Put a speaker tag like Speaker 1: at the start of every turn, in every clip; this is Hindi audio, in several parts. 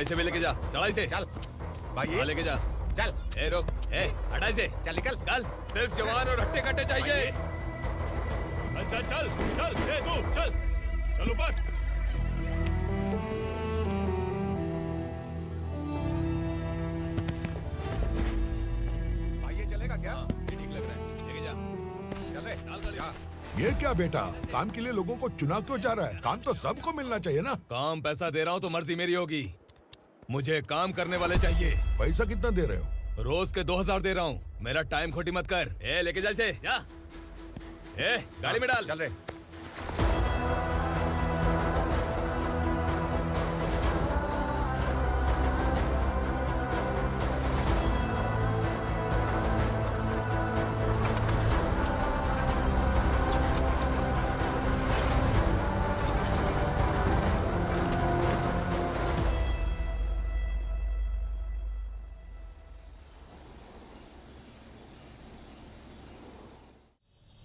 Speaker 1: ऐसे भी लेके जा, चला इसे।
Speaker 2: चल भाई
Speaker 1: हाँ, लेके जा।
Speaker 2: चल।
Speaker 1: ए रोक, ए हटा इसे।
Speaker 2: चल निकल।
Speaker 1: कल सिर्फ जवान और हट्टे कट्टे चाहिए।
Speaker 3: अच्छा चल चल, ए तू चल, चल ऊपर।
Speaker 2: भाई ये चलेगा क्या?
Speaker 1: ये ठीक लग रहा है, लेके जा।
Speaker 2: चल रे।
Speaker 1: चल
Speaker 2: जा।
Speaker 4: ये क्या बेटा, काम के लिए लोगों को चुना क्यों जा रहा है? काम तो सबको मिलना चाहिए ना।
Speaker 1: काम पैसा दे रहा हूँ तो मर्जी मेरी होगी, मुझे काम करने वाले चाहिए।
Speaker 4: पैसा कितना दे रहे हो?
Speaker 1: रोज के 2000 दे रहा हूँ, मेरा टाइम खोटी मत कर। ए लेके जा इसे, जा। ए गाड़ी में डाल।
Speaker 2: चल रे।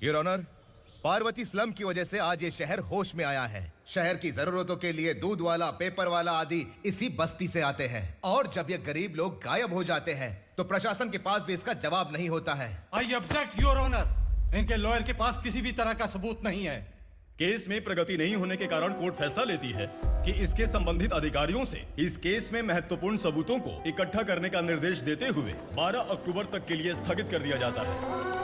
Speaker 2: योर ऑनर, पार्वती स्लम की वजह से आज ये शहर होश में आया है। शहर की जरूरतों के लिए दूध वाला, पेपर वाला आदि इसी बस्ती से आते हैं, और जब ये गरीब लोग गायब हो जाते हैं तो प्रशासन के पास भी इसका जवाब नहीं होता है।
Speaker 5: I object your honour. इनके लॉयर के पास किसी भी तरह का सबूत नहीं है।
Speaker 3: केस में प्रगति नहीं होने के कारण कोर्ट फैसला लेती है कि इसके संबंधित अधिकारियों से इस केस में महत्वपूर्ण सबूतों को इकट्ठा करने का निर्देश देते हुए 12 अक्टूबर तक के लिए स्थगित कर दिया जाता है।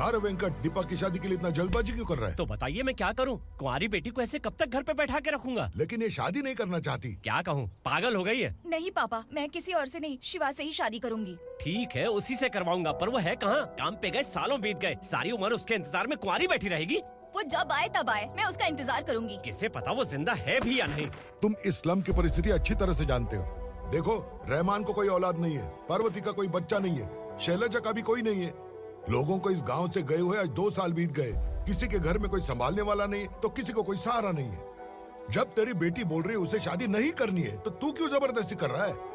Speaker 4: अरे वेंकट, दीपक की शादी के लिए इतना जल्दबाजी क्यों कर रहा है?
Speaker 6: तो बताइए मैं क्या करूं? कुंवारी बेटी को ऐसे कब तक घर पे बैठा के रखूंगा?
Speaker 4: लेकिन ये शादी नहीं करना चाहती।
Speaker 6: क्या कहूं, पागल हो गई है।
Speaker 7: नहीं पापा, मैं किसी और से नहीं, शिवा से ही शादी करूंगी।
Speaker 6: ठीक है, उसी से करवाऊंगा, पर वो है कहाँ? काम पे गए, सालों बीत गए, सारी उम्र उसके इंतजार में कुंवारी बैठी रहेगी।
Speaker 7: वो जब आए तब आए, मैं उसका इंतजार करूंगी।
Speaker 6: किसे पता वो जिंदा है भी या नहीं।
Speaker 4: तुम इस्लाम की परिस्थिति अच्छी तरह से जानते हो। देखो, रहमान को कोई औलाद नहीं है, पार्वती का कोई बच्चा नहीं है, शैलजा का भी कोई नहीं है। लोगों को इस गांव से गए हुए आज 2 साल बीत गए। किसी के घर में कोई संभालने वाला नहीं, तो किसी को कोई सहारा नहीं है। जब तेरी बेटी बोल रही है उसे शादी नहीं करनी है, तो तू क्यों जबरदस्ती कर रहा है?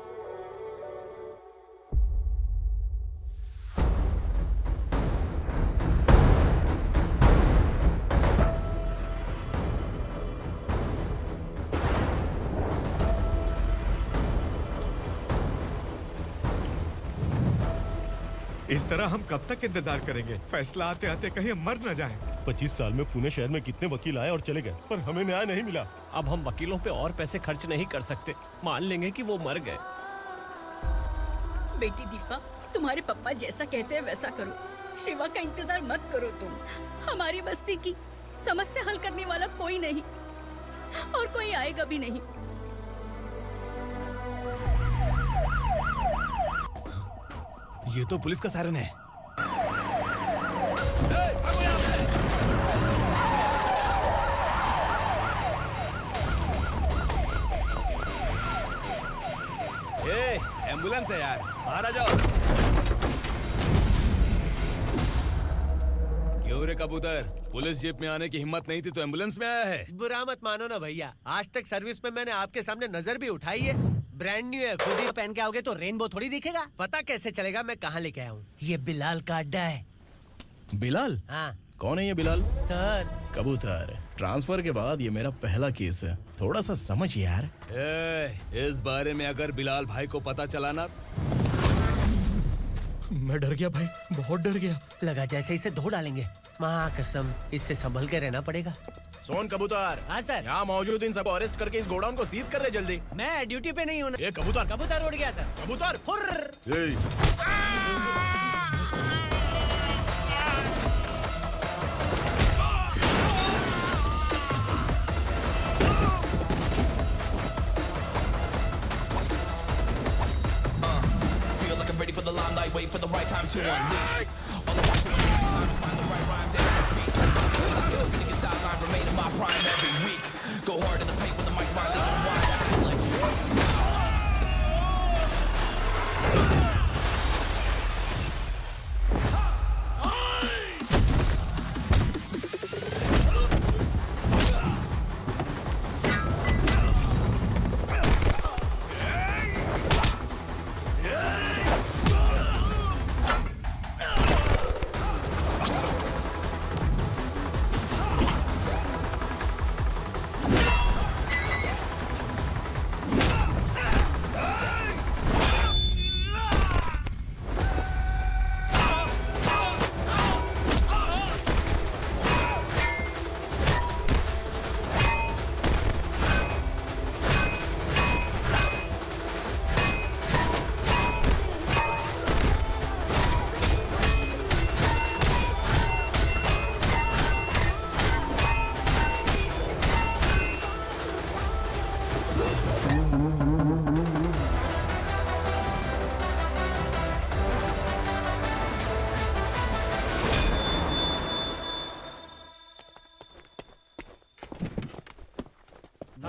Speaker 8: इस तरह हम कब तक इंतजार करेंगे? फैसला आते आते कहीं हम मर न जाएं।
Speaker 3: 25 साल में पुणे शहर में कितने वकील आए और चले गए, पर हमें न्याय नहीं मिला।
Speaker 6: अब हम वकीलों पे और पैसे खर्च नहीं कर सकते। मान लेंगे कि वो मर गए।
Speaker 9: बेटी दीपा, तुम्हारे पापा जैसा कहते हैं वैसा करो। शिवा का इंतजार मत करो तुम। हमारी बस्ती की समस्या हल करने वाला कोई नहीं, और कोई आएगा भी नहीं।
Speaker 1: ये तो पुलिस का सायरन है। ए, एम्बुलेंस है यार, बाहर आ जाओ। क्यों रे कबूतर, पुलिस जीप में आने की हिम्मत नहीं थी तो एम्बुलेंस में आया है?
Speaker 10: बुरा मत मानो ना भैया, आज तक सर्विस में मैंने आपके सामने नजर भी उठाई है। ब्रांड न्यू है, खुद ही पहन के आओगे तो रेनबो थोड़ी दिखेगा। पता कैसे चलेगा मैं कहाँ लेके आया हूँ? ये बिलाल का अड्डा है।
Speaker 1: बिलाल?
Speaker 10: हाँ।
Speaker 1: कौन है ये बिलाल?
Speaker 10: सर।
Speaker 1: कबूतर, ट्रांसफर के बाद ये मेरा पहला केस है, थोड़ा सा समझ यार। इस बारे में अगर बिलाल भाई को पता चला ना।
Speaker 6: मैं डर गया भाई, बहुत डर गया।
Speaker 10: लगा जैसे इसे धो डालेंगे। माँ कसम, इससे संभल के रहना पड़ेगा।
Speaker 1: सोन कबूतर।
Speaker 10: हाँ सर।
Speaker 1: यहाँ मौजूद इन सबको अरेस्ट करके इस गोडाउन को सीज कर रहे जल्दी।
Speaker 10: मैं ड्यूटी पे नहीं हूँ।
Speaker 1: ये कबूतर।
Speaker 10: कबूतर उड़ गया सर।
Speaker 1: कबूतर फुर्र।
Speaker 11: Feel like I'm ready for the limelight, wait for the right time to unleash. All the time to find the right rhymes and beat. Feeling a sideline, remain in my prime every week. Go hard in the paint when the mic's wide, leave them wide. I feel like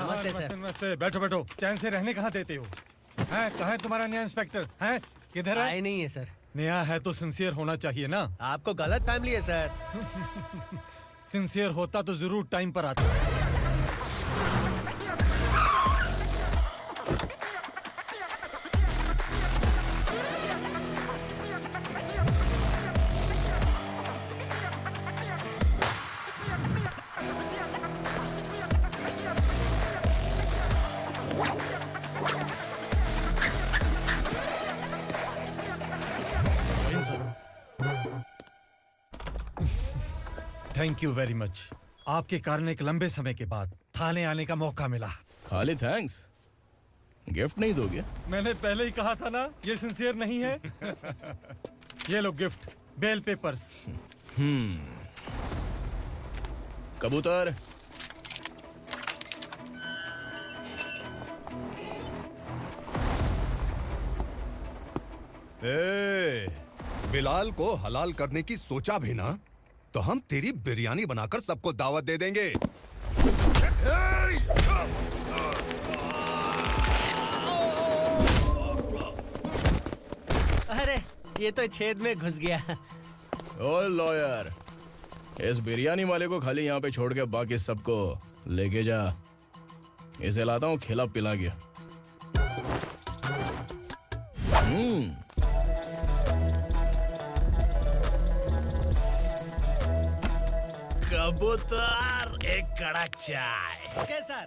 Speaker 10: नमस्ते सर।
Speaker 5: नमस्ते। बैठो बैठो। चैन से रहने कहाँ देते हो? हैं कहाँ है तुम्हारा नया इंस्पेक्टर? हैं किधर है?
Speaker 10: आए नहीं है सर।
Speaker 5: नया है तो सिंसियर होना चाहिए ना।
Speaker 10: आपको गलत फैमिली है सर।
Speaker 5: सिंसियर होता तो जरूर टाइम पर आता। Thank you very much. आपके कारण एक लंबे समय के बाद थाने आने का मौका मिला।
Speaker 1: खाली थैंक्स, गिफ्ट नहीं दोगे?
Speaker 5: मैंने पहले ही कहा था ना ये सिंसियर नहीं है। ये लो गिफ्ट, बेल पेपर्स।
Speaker 1: कबूतर,
Speaker 2: बिलाल को हलाल करने की सोचा भी ना तो हम तेरी बिरयानी बनाकर सबको दावत दे देंगे।
Speaker 10: अरे ये तो छेद में घुस गया।
Speaker 1: ओ लॉयर, इस बिरयानी वाले को खाली यहाँ पे छोड़ के बाकी सबको लेके जा। इसे लाता हूँ खिला पिला के। कबूतर, एक कड़क चाय।
Speaker 10: Okay sir.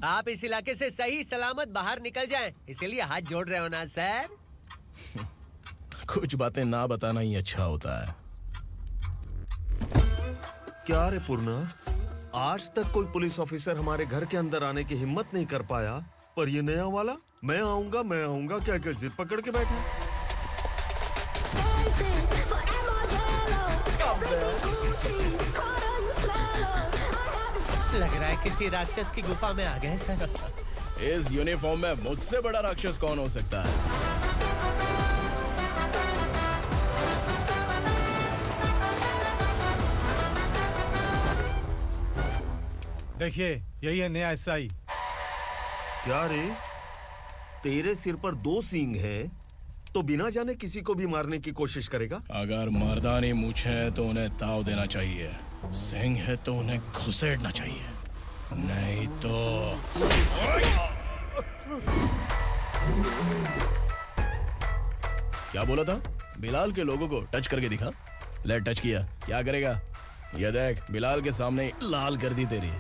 Speaker 10: आप इस इलाके से सही सलामत बाहर निकल जाएं, इसीलिए हाथ जोड़ रहे हो ना सर।
Speaker 1: कुछ बातें ना बताना ही अच्छा होता है।
Speaker 8: क्या रे पूर्णा, आज तक कोई पुलिस ऑफिसर हमारे घर के अंदर आने की हिम्मत नहीं कर पाया, पर ये नया वाला मैं आऊंगा क्या क्या जिद पकड़ के बैठा।
Speaker 10: लग रहा है किसी राक्षस की गुफा में आ गए सर।
Speaker 1: इस यूनिफॉर्म में मुझसे बड़ा राक्षस कौन हो सकता है?
Speaker 5: देखिए यही है नया एसआई।
Speaker 8: क्या रे, तेरे सिर पर 2 सींग है तो बिना जाने किसी को भी मारने की कोशिश करेगा?
Speaker 1: अगर मर्दानी मूंछ है तो उन्हें ताव देना चाहिए, सिंह है तो उन्हें घुसेड़ना चाहिए, नहीं तो। क्या बोला था? बिलाल के लोगों को टच करके दिखा। ले टच किया, क्या करेगा? ये देख, बिलाल के सामने लाल कर दी तेरी।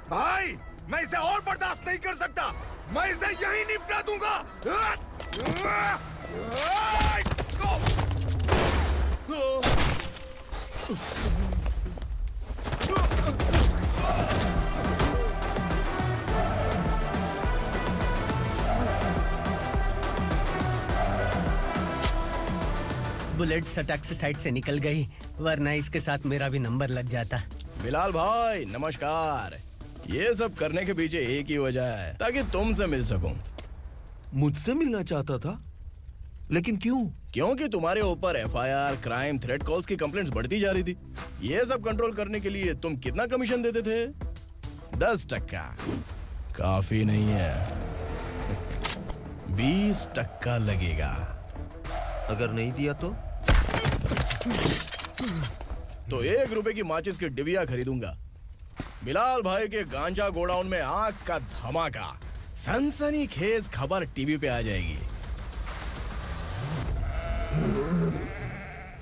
Speaker 4: भाई, मैं इसे और बर्दाश्त नहीं कर सकता। मैं इसे यहीं निपटा दूंगा।
Speaker 10: बुलेट सटक से साइड से निकल गई, वरना इसके साथ मेरा भी नंबर लग जाता।
Speaker 1: बिलाल भाई नमस्कार। ये सब करने के पीछे एक ही वजह है, ताकि तुमसे मिल सकूं।
Speaker 8: मुझसे मिलना चाहता था, लेकिन क्यों?
Speaker 1: क्योंकि तुम्हारे ऊपर एफआईआर, क्राइम, थ्रेट कॉल्स की कंप्लेंट्स बढ़ती जा रही थी। ये सब कंट्रोल करने के लिए तुम कितना कमीशन देते थे? 10%। काफी नहीं है, 20% लगेगा।
Speaker 8: अगर नहीं दिया
Speaker 1: तो 1 रुपए की माचिस की डिबिया खरीदूंगा। बिलाल भाई के गांजा गोडाउन में आग का धमाका, सनसनीखेज खबर टीवी पे आ जाएगी।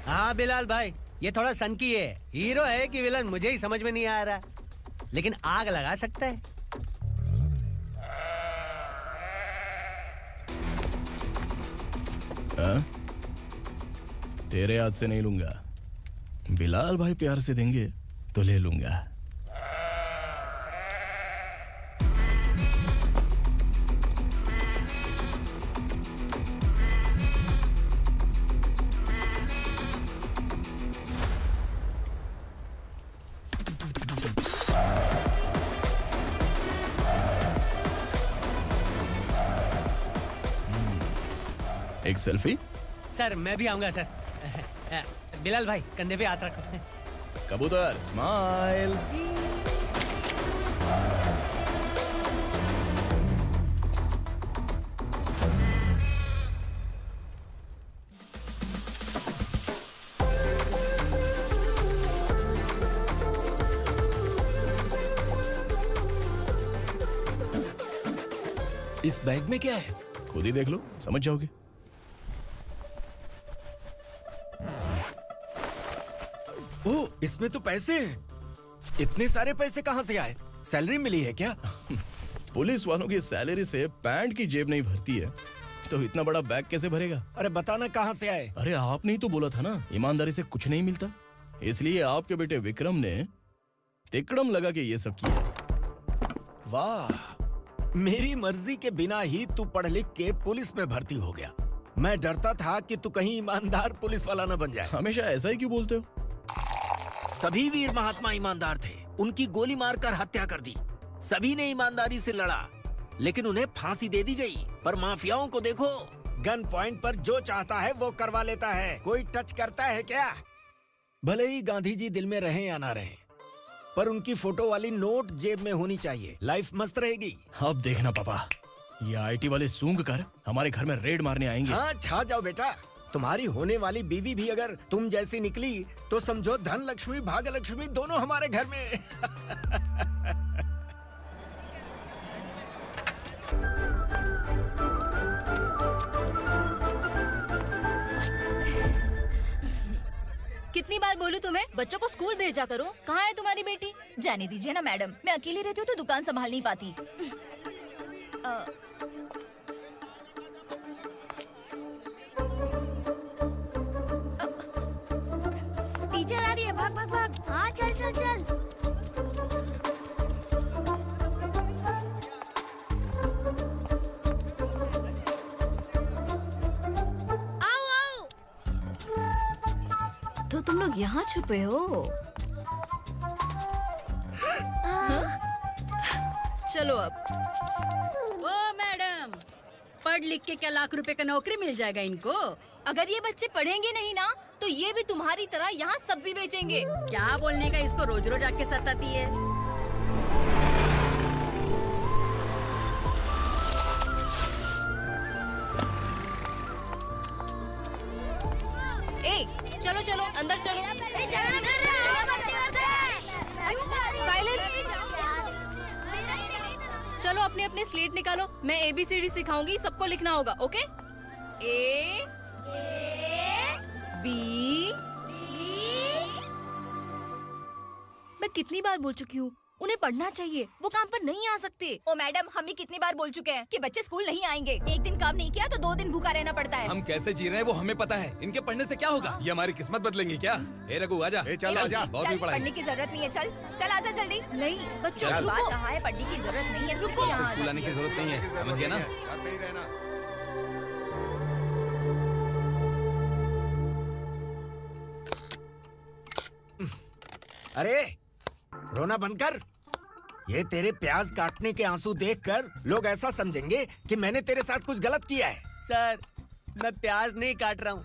Speaker 10: हाँ बिलाल भाई, ये थोड़ा सनकी है। हीरो है कि विलन मुझे ही समझ में नहीं आ रहा, लेकिन आग लगा सकता है।
Speaker 1: तेरे हाथ से नहीं लूंगा, बिलाल भाई प्यार से देंगे तो ले लूंगा। एक सेल्फी?
Speaker 10: सर मैं भी आऊंगा सर। बिलाल भाई कंधे पे हाथ रखो।
Speaker 1: कबूतर स्माइल।
Speaker 6: इस बैग में क्या है?
Speaker 1: खुद ही देख लो, समझ जाओगे।
Speaker 6: ओह, इसमें तो पैसे हैं। इतने सारे पैसे कहाँ से आए? सैलरी मिली है क्या?
Speaker 1: पुलिस वालों की सैलरी से पैंट की जेब नहीं भरती है, तो इतना बड़ा बैग कैसे भरेगा?
Speaker 6: अरे बताना कहाँ से आए?
Speaker 1: अरे आपने ही तो बोला था ना, ईमानदारी से कुछ नहीं मिलता। इसलिए आपके बेटे विक्रम ने तिकड़म लगा के ये सब किया।
Speaker 6: वाह, मेरी मर्जी के बिना ही तू पढ़ लिख के पुलिस में भर्ती हो गया। मैं डरता था कि तू कहीं ईमानदार पुलिस वाला न बन जाए।
Speaker 1: हमेशा ऐसा ही क्यों बोलते हो?
Speaker 6: सभी वीर महात्मा ईमानदार थे, उनकी गोली मारकर हत्या कर दी। सभी ने ईमानदारी से लड़ा, लेकिन उन्हें फांसी दे दी गई। पर माफियाओं को देखो, गन पॉइंट पर जो चाहता है वो करवा लेता है। कोई टच करता है क्या? भले ही गांधी जी दिल में रहे या ना रहे, पर उनकी फोटो वाली नोट जेब में होनी चाहिए। लाइफ मस्त रहेगी।
Speaker 1: अब देखना पापा, ये आईटी वाले सूंघ कर हमारे घर में रेड मारने आएंगे।
Speaker 6: हाँ, छा जाओ बेटा। तुम्हारी होने वाली बीवी भी अगर तुम जैसी निकली तो समझो धन लक्ष्मी भाग्य लक्ष्मी दोनों हमारे घर में।
Speaker 7: कितनी बार बोलूं तुम्हें, बच्चों को स्कूल भेजा करो। कहाँ है तुम्हारी बेटी? जाने दीजिए ना मैडम, मैं अकेली रहती हूँ तो दुकान संभाल नहीं पाती।
Speaker 9: टीचर आ रही है, भाग भाग भाग। हाँ चल चल चल। आओ आओ।
Speaker 7: तो तुम लोग यहाँ छुपे हो? चलो अब।
Speaker 9: ओ मैडम, पढ़ लिख के क्या लाख रुपए का नौकरी मिल जाएगा इनको?
Speaker 7: अगर ये बच्चे पढ़ेंगे नहीं ना, तो ये भी तुम्हारी तरह यहाँ सब्जी बेचेंगे।
Speaker 9: क्या बोलने का, इसको रोज रोज आके सताती है।
Speaker 7: ए, चलो चलो अंदर चलो। साइलेंस। चलो अपने अपने स्लेट निकालो, मैं ABCD सिखाऊंगी, सबको लिखना होगा। ओके? A B। मैं कितनी बार बोल चुकी हूँ, उन्हें पढ़ना चाहिए, वो काम पर नहीं आ सकते। ओ मैडम, हम भी कितनी बार बोल चुके हैं कि बच्चे स्कूल नहीं आएंगे। एक दिन काम नहीं किया तो 2 दिन भूखा रहना पड़ता है।
Speaker 12: हम कैसे जी रहे हैं वो हमें पता है, इनके पढ़ने से क्या होगा? ये हमारी किस्मत बदलेंगे क्या? ए रघु आजा।
Speaker 4: चल आजा।
Speaker 12: बहुत ही पढ़ाई।
Speaker 7: पढ़ने की जरूरत नहीं है, चल चल आजा जल्दी। नहीं बच्चों,
Speaker 12: चल।
Speaker 7: बात कहा है, पढ़ने की जरूरत नहीं है, रुको। यहाँ आ
Speaker 12: स्कूल आने की जरूरत नहीं है, समझ गया ना?
Speaker 6: अरे रोना बंद कर। ये तेरे प्याज काटने के आंसू देखकर लोग ऐसा समझेंगे कि मैंने तेरे साथ कुछ गलत किया है।
Speaker 10: सर मैं प्याज नहीं काट रहा हूँ,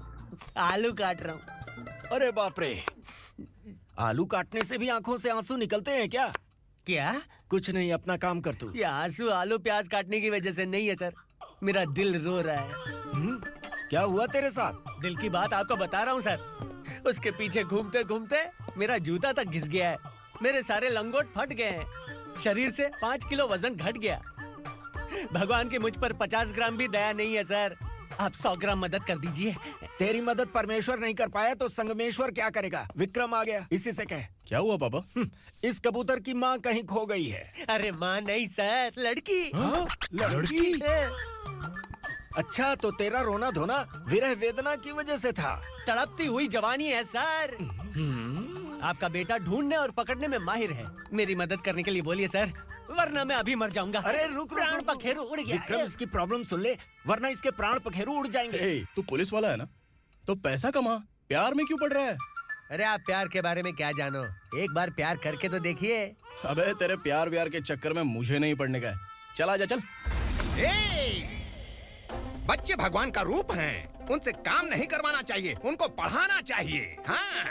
Speaker 10: आलू काट रहा हूँ।
Speaker 6: अरे बाप रे, आलू काटने से भी आंखों से आंसू निकलते हैं क्या?
Speaker 10: क्या?
Speaker 6: कुछ नहीं, अपना काम कर तू।
Speaker 10: ये आंसू आलू प्याज काटने की वजह से नहीं है सर, मेरा दिल रो रहा है।
Speaker 6: क्या हुआ तेरे साथ?
Speaker 10: दिल की बात आपको बता रहा हूँ सर। उसके पीछे घूमते घूमते मेरा जूता तक घिस गया है, मेरे सारे लंगोट फट गए हैं, शरीर से 5 किलो वजन घट गया। भगवान की मुझ पर 50 ग्राम भी दया नहीं है सर, आप 100 ग्राम मदद कर दीजिए।
Speaker 6: तेरी मदद परमेश्वर नहीं कर पाया तो संगमेश्वर क्या करेगा? विक्रम आ गया, इसी से कह।
Speaker 1: क्या हुआ पापा?
Speaker 6: इस कबूतर की माँ कहीं खो गई है।
Speaker 10: अरे माँ नहीं सर, लड़की।
Speaker 6: लड़की? अच्छा, तो तेरा रोना धोना विरह वेदना की वजह से था।
Speaker 10: तड़पती हुई जवानी है सर। आपका बेटा ढूंढने और पकड़ने में माहिर है, मेरी मदद करने के लिए बोलिए सर, वरना मैं अभी मर जाऊंगा।
Speaker 6: अरे रुक,
Speaker 10: प्राण पखेरु उड़ गया।
Speaker 6: विक्रम इसकी प्रॉब्लम सुन ले, वरना इसके प्राण पखेरु उड़ जाएंगे।
Speaker 1: तू पुलिस वाला है ना, तो पैसा कमा, प्यार में क्यों पड़ रहा है?
Speaker 10: अरे आप प्यार के बारे में क्या जानो, एक बार प्यार करके तो देखिए।
Speaker 1: अबे तेरे प्यार व्यार के चक्कर में मुझे नहीं पड़ने का है। चल आजा चल।
Speaker 13: बच्चे भगवान का रूप हैं। उनसे काम नहीं करवाना चाहिए, उनको पढ़ाना चाहिए। हाँ,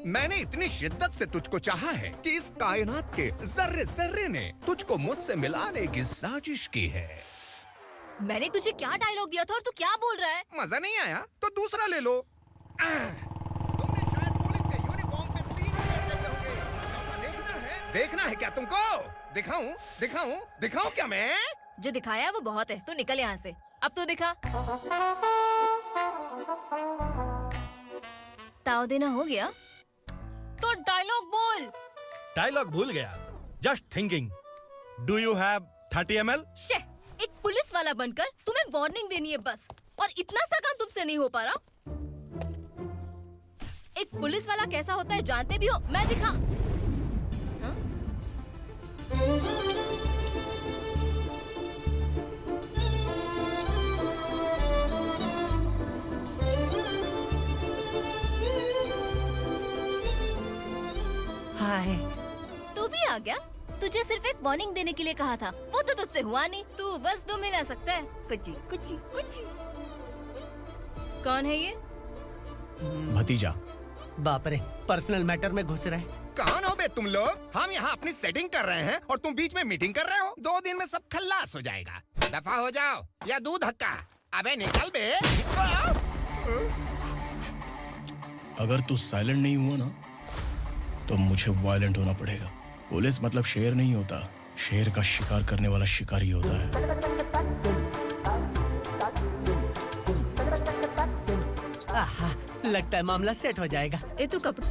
Speaker 13: मैंने इतनी शिद्दत से तुझको चाहा है कि इस कायनात के जर्रे जर्रे ने तुझको मुझसे मिलाने की साजिश की है।
Speaker 7: मैंने तुझे क्या डायलॉग दिया था और तू क्या बोल रहा है?
Speaker 13: मजा नहीं आया तो दूसरा ले लो। तुमने शायद पुलिस के यूनिफॉर्म पे 3 शर्ट देखे होंगे। चौथा देखना है क्या तुमको? दिखाऊं क्या मैं?
Speaker 7: जो दिखाया वो बहुत है, तू निकल यहाँ से। अब तू दिखा। ताव देना हो गया तो डायलॉग बोल।
Speaker 5: डायलॉग भूल गया। Just thinking. Do you have 30 ml?
Speaker 7: शे, एक पुलिस वाला बनकर तुम्हें वार्निंग देनी है बस, और इतना सा काम तुमसे नहीं हो पा रहा। एक पुलिस वाला कैसा होता है जानते भी हो? मैं दिखा। हाँ?
Speaker 10: हाय।
Speaker 7: तू भी आ गया? तुझे सिर्फ एक वार्निंग देने के लिए कहा था, वो तो तुझसे हुआ नहीं। तू बस दम हिला सकता है। कुची। कौन है ये?
Speaker 1: भतीजा।
Speaker 10: बाप रे, पर्सनल मैटर में घुस रहे।
Speaker 13: कौन हो बे तुम लोग? हम यहाँ अपनी सेटिंग कर रहे हैं और तुम बीच में मीटिंग कर रहे हो। 2 दिन में सब खल्लास हो जाएगा। दफा हो जाओ या दूध धक्का। अबे निकल बे।
Speaker 1: अगर तू साइलेंट नहीं हुआ ना तो मुझे वायलेंट होना पड़ेगा। पुलिस मतलब शेर नहीं होता, शेर का शिकार करने वाला शिकारी होता है।
Speaker 10: आहा, लगता है मामला सेट हो जाएगा।
Speaker 7: तू कपड़े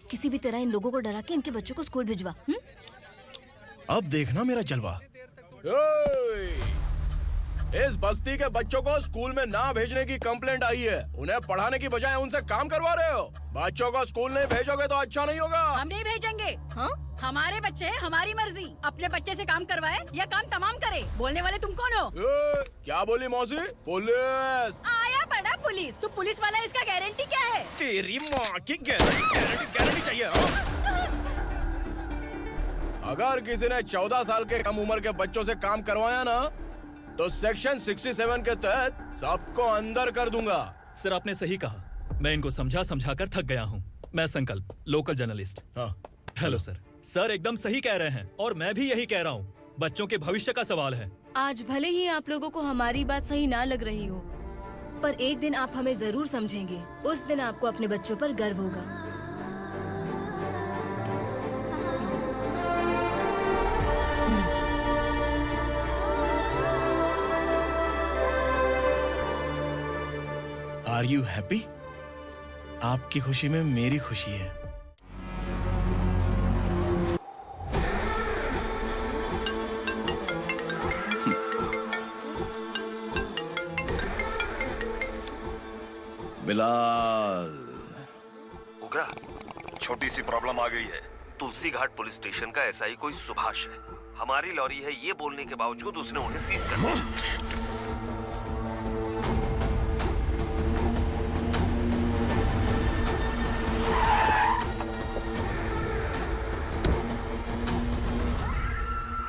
Speaker 7: किसी भी तरह इन लोगों को डरा के इनके बच्चों को स्कूल भिजवा।
Speaker 1: अब देखना मेरा जलवा। इस बस्ती के बच्चों को स्कूल में ना भेजने की कंप्लेंट आई है। उन्हें पढ़ाने की बजाय उनसे काम करवा रहे हो। बच्चों को स्कूल नहीं भेजोगे तो अच्छा नहीं होगा।
Speaker 9: हम नहीं भेजेंगे। हाँ? हमारे बच्चे, हमारी मर्जी। अपने बच्चे से काम करवाए या काम तमाम करे। बोलने वाले तुम कौन हो?
Speaker 1: क्या बोली मौसी? पुलिस
Speaker 9: आया बड़ा पुलिस। तू पुलिस वाला, इसका गारंटी क्या है?
Speaker 1: तेरी माँ की गारंटी चाहिए। अगर किसी ने 14 साल के कम उम्र के बच्चों से काम करवाया ना तो सेक्शन 67 के तहत सबको अंदर कर दूंगा।
Speaker 3: सर आपने सही कहा। मैं इनको समझा कर थक गया हूँ। मैं संकल्प, लोकल जर्नलिस्ट।
Speaker 1: हाँ।
Speaker 3: Hello sir. सर एकदम सही कह रहे हैं और मैं भी यही कह रहा हूँ। बच्चों के भविष्य का सवाल है।
Speaker 7: आज भले ही आप लोगों को हमारी बात सही ना लग रही हो, पर एक दिन आप हमें जरूर समझेंगे। उस दिन आपको अपने बच्चों पर गर्व होगा।
Speaker 1: Are you happy? आपकी खुशी में मेरी खुशी है।
Speaker 8: बिलाल। उगरा, छोटी सी प्रॉब्लम आ गई है। तुलसी घाट पुलिस स्टेशन का एसआई कोई सुभाष है। हमारी लॉरी है ये बोलने के बावजूद उसने उन्हें सीज कर दिया।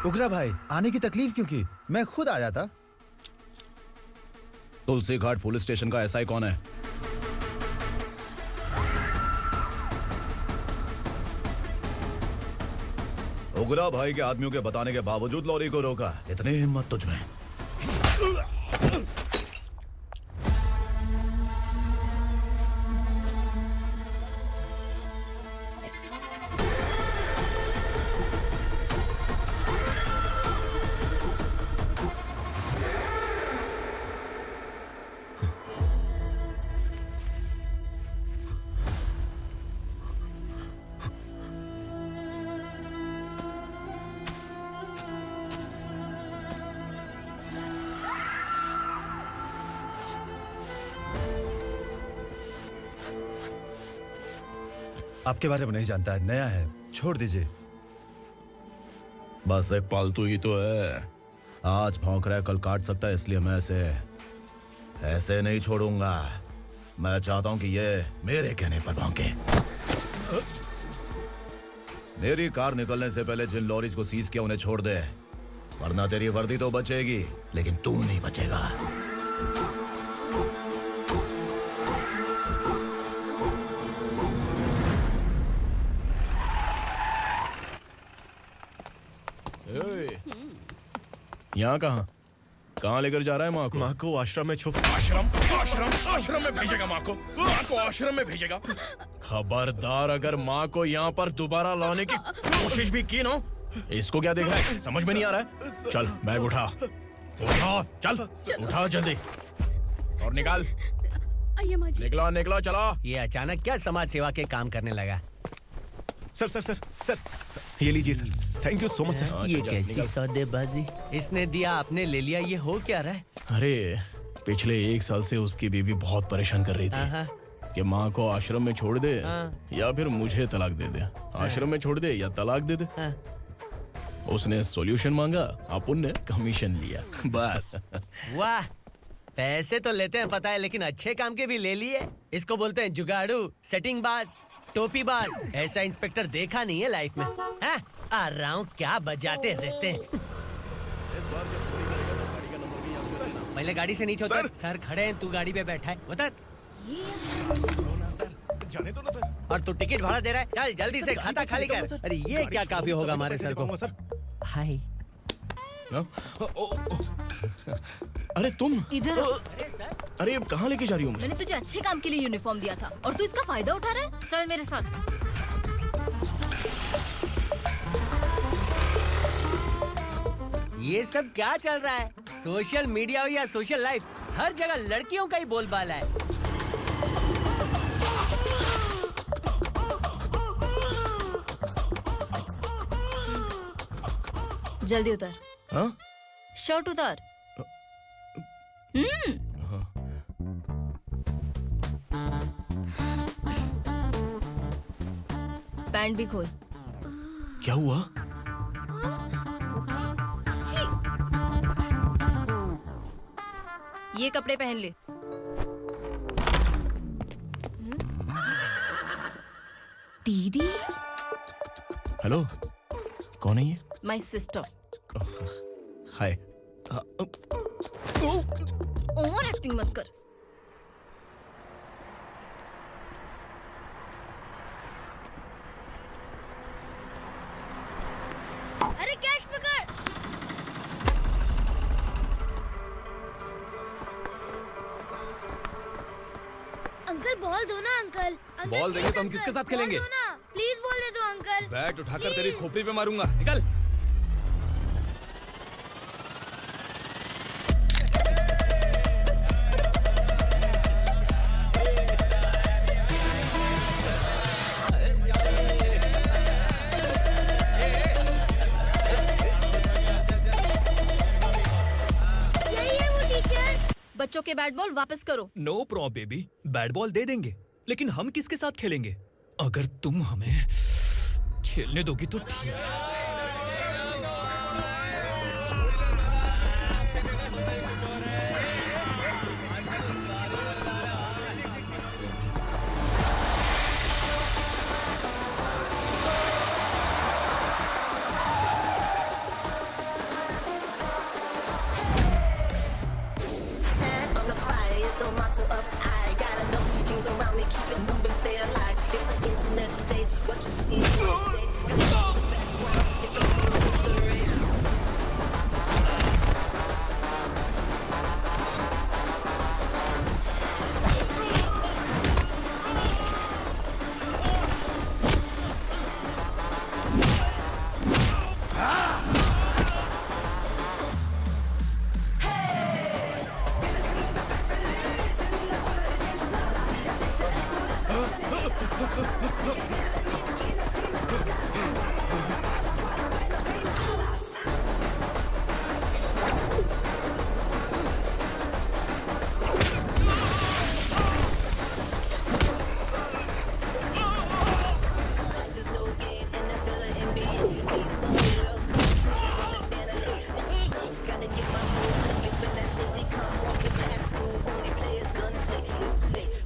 Speaker 14: उगरा भाई, आने की तकलीफ क्यों की? मैं खुद आया था।
Speaker 15: तुलसी घाट पुलिस स्टेशन का एसआई कौन है? उगरा भाई के आदमियों के बताने के बावजूद लॉरी को रोका। इतनी हिम्मत तुझमें?
Speaker 14: आपके बारे में नहीं जानता है, नया है, छोड़ दीजिए।
Speaker 15: बस एक पालतू ही तो है। आज भौंक रहा है, कल काट सकता है, इसलिए मैं ऐसे नहीं छोड़ूंगा। मैं चाहता हूं कि ये मेरे कहने पर भौंके। मेरी कार निकलने से पहले जिन लॉरीज को सीज किया उन्हें छोड़ दे। वरना तेरी वर्दी तो बचेगी लेकिन तू नहीं बचेगा।
Speaker 1: यहाँ कहाँ लेकर जा रहा है माँ को?
Speaker 16: माँ को आश्रम में
Speaker 1: आश्रम में भेजेगा माँ को आश्रम में भेजेगा। खबरदार अगर माँ को यहाँ पर दोबारा लाने की कोशिश भी की ना, इसको क्या देख रहा है? समझ में नहीं आ रहा है? चल बैग उठा चल उठा जल्दी और निकाल। निकला चला।
Speaker 10: ये अचानक क्या समाज सेवा के काम करने लगा?
Speaker 16: सर ये लीजिए sir. Thank you so much sir.
Speaker 10: ये कैसी सौदेबाजी? इसने दिया आपने ले लिया, ये हो क्या रहा है?
Speaker 1: अरे पिछले 1 साल से उसकी बीवी बहुत परेशान कर रही थी कि माँ को आश्रम में छोड़ दे या फिर मुझे तलाक दे दे। आश्रम में छोड़ दे या तलाक दे दे। उसने सॉल्यूशन मांगा, अपन ने कमीशन लिया बस।
Speaker 10: वाह, पैसे तो लेते हैं पता है, लेकिन अच्छे काम के भी ले लिए। इसको बोलते हैं जुगाड़ू, सेटिंग बाज, टोपी बाज। ऐसा इंस्पेक्टर देखा नहीं है लाइफ में। हाँ? आ रहा हूँ, क्या बजाते रहते हैं। पहले गाड़ी से नीचे उतर। सर खड़े हैं, तू गाड़ी पे बैठा है, उतर।
Speaker 16: जाने दो ना सर।
Speaker 10: और तू टिकट भाड़ा दे रहा है? चल जल्दी से खाता खाली कर। अरे ये क्या काफी होगा हमारे सर को। हाय।
Speaker 1: अरे तुम
Speaker 7: इधर।
Speaker 1: अरे अब कहाँ लेके जा रही हो मुझे?
Speaker 7: मैंने तुझे अच्छे काम के लिए यूनिफॉर्म दिया था और तू इसका फायदा उठा रहा है। चल मेरे साथ।
Speaker 10: ये सब क्या चल रहा है? सोशल मीडिया हो या सोशल लाइफ, हर जगह लड़कियों का ही बोलबाला है।
Speaker 7: जल्दी उतर।
Speaker 1: हाँ?
Speaker 7: शर्ट उतार। पैंट भी खोल।
Speaker 1: क्या हुआ?
Speaker 7: ये कपड़े पहन ले। दीदी।
Speaker 1: हेलो, कौन है ये?
Speaker 7: My sister.
Speaker 1: Hi.
Speaker 7: Over acting मत कर। अरे कैच पकड़।
Speaker 17: अंकल बॉल दो ना अंकल।
Speaker 12: बॉल देंगे तो हम किसके साथ खेलेंगे?
Speaker 17: प्लीज बॉल दे दो अंकल।
Speaker 12: बैट उठाकर तेरी खोपड़ी पे मारूंगा। निकल।
Speaker 7: बच्चों के बैट बॉल वापस करो।
Speaker 12: No problem baby, bat ball दे देंगे, लेकिन हम किसके साथ खेलेंगे? अगर तुम हमें खेलने दोगी तो ठीक है।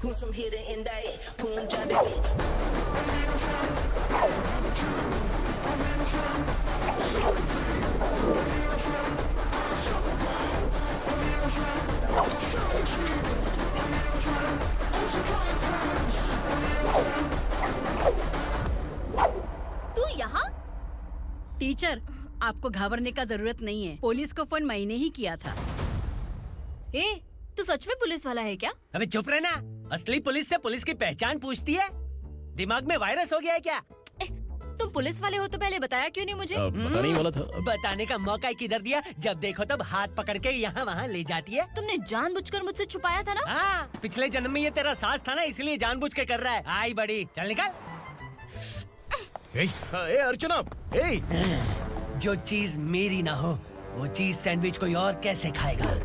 Speaker 11: Goons from here to India, Punjabi.
Speaker 7: तू यहाँ?
Speaker 9: टीचर, आपको घबराने का जरूरत नहीं है। पुलिस को फोन मैंने ही किया था।
Speaker 7: ए, तू सच में पुलिस वाला है क्या?
Speaker 10: अबे चुप रहना। असली पुलिस से पुलिस की पहचान पूछती है? दिमाग में वायरस हो गया है क्या?
Speaker 7: तुम पुलिस वाले हो तो पहले बताया क्यों नहीं मुझे?
Speaker 1: बताने ही वाला था।
Speaker 10: बताने का मौका ही किधर दिया? जब देखो तब हाथ पकड़ के यहाँ वहाँ ले जाती है।
Speaker 7: तुमने जानबूझकर मुझसे छुपाया था ना?
Speaker 10: हाँ, पिछले जन्म में ये तेरा सास था ना, इसलिए जानबूझ के कर रहा है। आई बड़ी, चल निकल।
Speaker 1: ए अर्चना, ए!
Speaker 10: जो चीज मेरी ना हो, वो चीज सैंडविच कोई और कैसे खाएगा?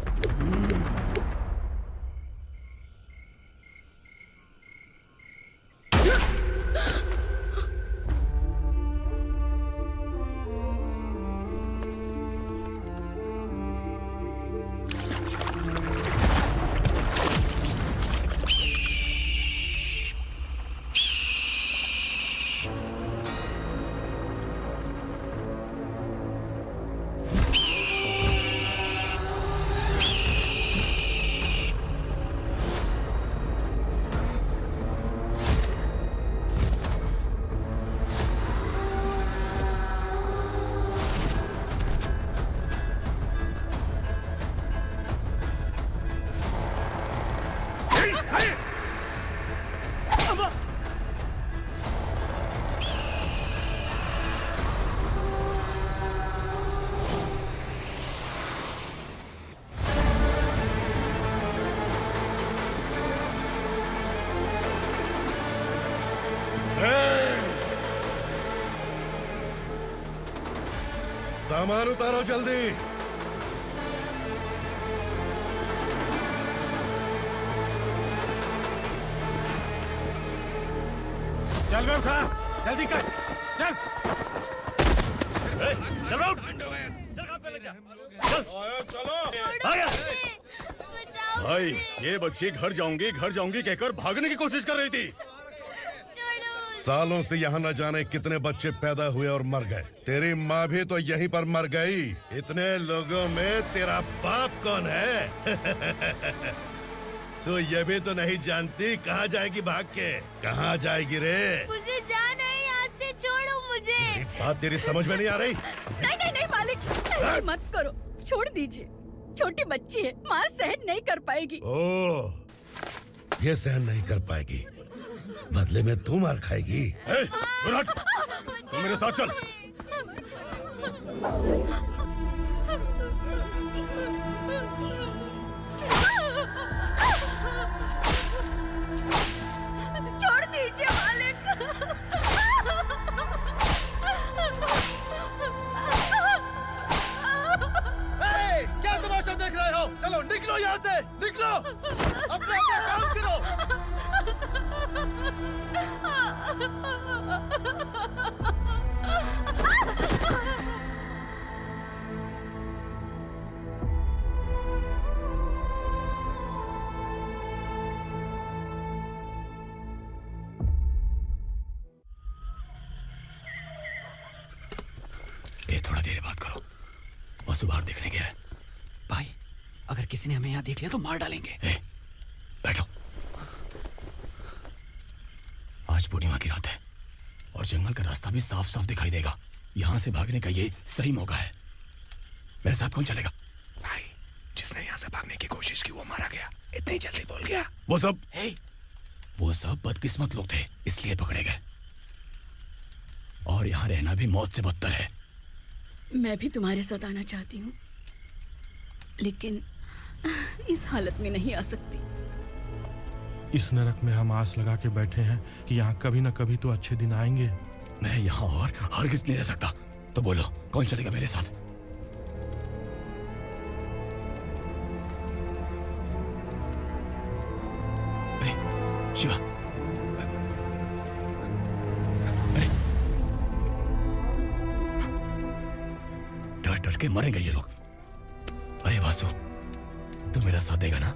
Speaker 4: सामान उतारो जल्दी।
Speaker 5: चल बे उठा, जल्दी कर, चल। चल बे उठ।
Speaker 3: भाई, ये बच्ची घर जाऊंगी कहकर भागने की कोशिश कर रही थी।
Speaker 4: सालों से यहाँ न जाने कितने बच्चे पैदा हुए और मर गए। तेरी माँ भी तो यहीं पर मर गई। इतने लोगों में तेरा बाप कौन है? तू ये भी तो नहीं जानती कहाँ जाएगी भाग के? कहाँ जाएगी रे?
Speaker 17: मुझे जाना है, यहाँ से छोड़ो मुझे।
Speaker 4: बात तेरी समझ में नहीं आ रही?
Speaker 9: नहीं मालिक, ऐसे मत करो, छोड़ दीजिए। छोटी बच्ची है, माँ सहन नहीं कर पाएगी।
Speaker 4: ओह, ये सहन नहीं कर पाएगी, बदले में तू मार खाएगी।
Speaker 3: तू मेरे साथ चल।
Speaker 9: छोड़ दीजिए मालिक।
Speaker 14: क्या तमाशा देख रहे हो? चलो निकलो यहाँ से, निकलो। अपना काम करो।
Speaker 12: ए, थोड़ा देर बात करो। वसु बाहर देखने गया है। भाई, अगर किसी ने हमें यहाँ देख लिया तो मार डालेंगे। बैठो। आज पूर्णिमा की रात है और जंगल का रास्ता भी साफ साफ दिखाई देगा। यहाँ से भागने का ये सही मौका है। मेरे साथ कौन चलेगा?
Speaker 16: भाई, जिसने यहाँ से भागने की कोशिश की वो मारा गया। इतनी जल्दी बोल गया।
Speaker 12: वो सब बदकिस्मत लोग थे, इसलिए पकड़े गए। और यहाँ रहना भी मौत से बदतर है।
Speaker 9: मैं भी तुम्हारे साथ आना चाहती हूँ, लेकिन इस हालत में नहीं आ सकती।
Speaker 16: इस नरक में हम आस लगा के बैठे हैं कि यहाँ कभी न कभी तो अच्छे दिन आएंगे।
Speaker 12: मैं यहाँ और हरगिज़ नहीं रह सकता। तो बोलो, कौन चलेगा मेरे साथ? अरे शिवा, अरे डर डर के मरेंगे ये लोग। अरे वासु, तू मेरा साथ देगा ना?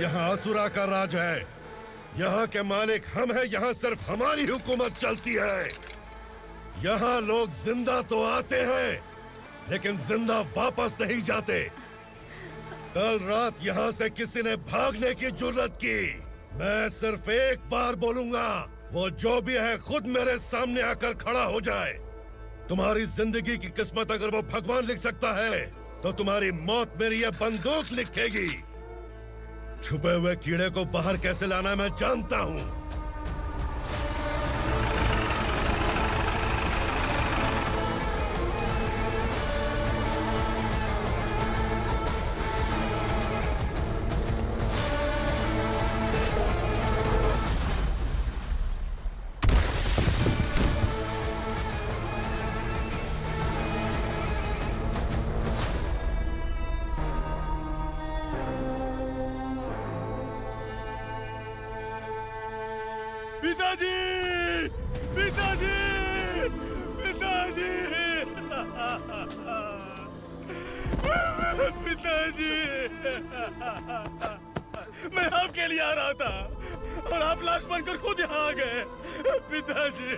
Speaker 4: यहाँ असुरा का राज है। यहाँ के मालिक हम हैं, यहाँ सिर्फ हमारी हुकूमत चलती है। यहाँ लोग जिंदा तो आते हैं, लेकिन जिंदा वापस नहीं जाते। कल रात यहाँ से किसी ने भागने की जुर्रत की, मैं सिर्फ एक बार बोलूंगा, वो जो भी है खुद मेरे सामने आकर खड़ा हो जाए। तुम्हारी जिंदगी की किस्मत अगर वो भगवान लिख सकता है, तो तुम्हारी मौत मेरी ये बंदूक लिखेगी। छुपे हुए कीड़े को बाहर कैसे लाना मैं जानता हूँ।
Speaker 14: पिताजी, पिताजी, पिताजी, पिताजी, मैं आपके लिए आ रहा था और आप लाश बनकर खुद यहाँ आ गए। पिताजी,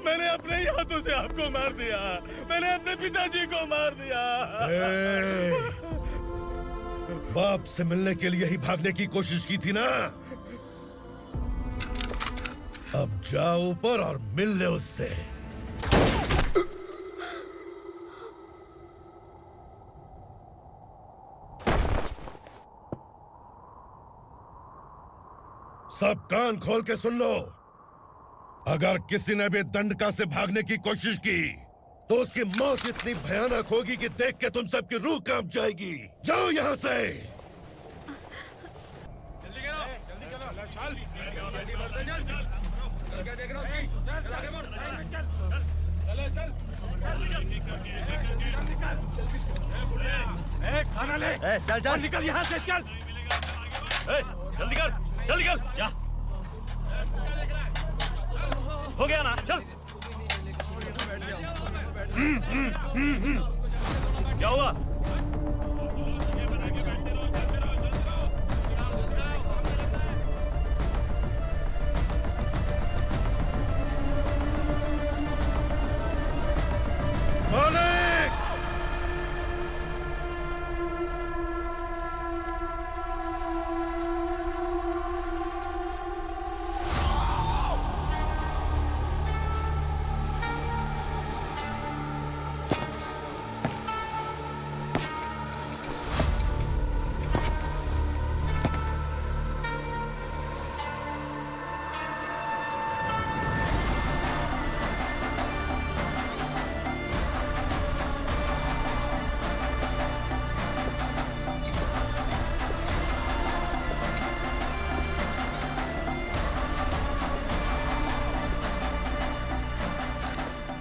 Speaker 14: मैंने अपने ही हाथों से आपको मार दिया। मैंने अपने पिताजी को मार दिया।
Speaker 4: बाप से मिलने के लिए ही भागने की कोशिश की थी ना? अब जाओ ऊपर और मिल ले उससे। सब कान खोल के सुन लो। अगर किसी ने भी दंडका से भागने की कोशिश की, तो उसकी मौत इतनी भयानक होगी कि देख के तुम सबकी रूह कांप जाएगी। जाओ यहाँ से।
Speaker 14: खाना ले। चल चल निकल यहाँ से, चल।
Speaker 1: जल्दी कर, जल्दी कर, जा। हो गया ना, चल। क्या हुआ?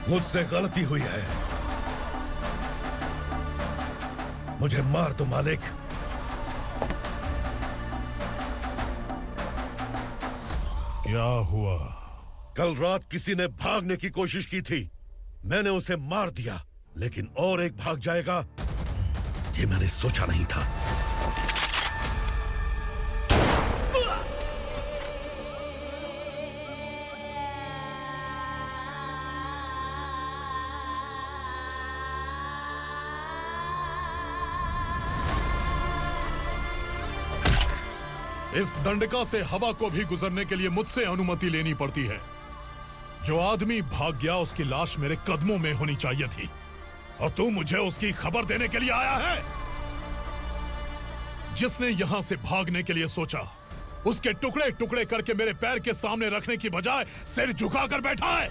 Speaker 4: मुझसे गलती हुई है, मुझे मार दो मालिक।
Speaker 16: क्या हुआ?
Speaker 4: कल रात किसी ने भागने की कोशिश की थी, मैंने उसे मार दिया, लेकिन और एक भाग जाएगा ये मैंने सोचा नहीं था।
Speaker 16: इस दंडका से हवा को भी गुजरने के लिए मुझसे अनुमति लेनी पड़ती है। जो आदमी भाग गया उसकी लाश मेरे कदमों में होनी चाहिए थी, और तू मुझे उसकी खबर देने के लिए आया है। जिसने यहां से भागने के लिए सोचा, उसके टुकड़े टुकड़े करके मेरे पैर के सामने रखने की बजाय सिर झुकाकर बैठा है।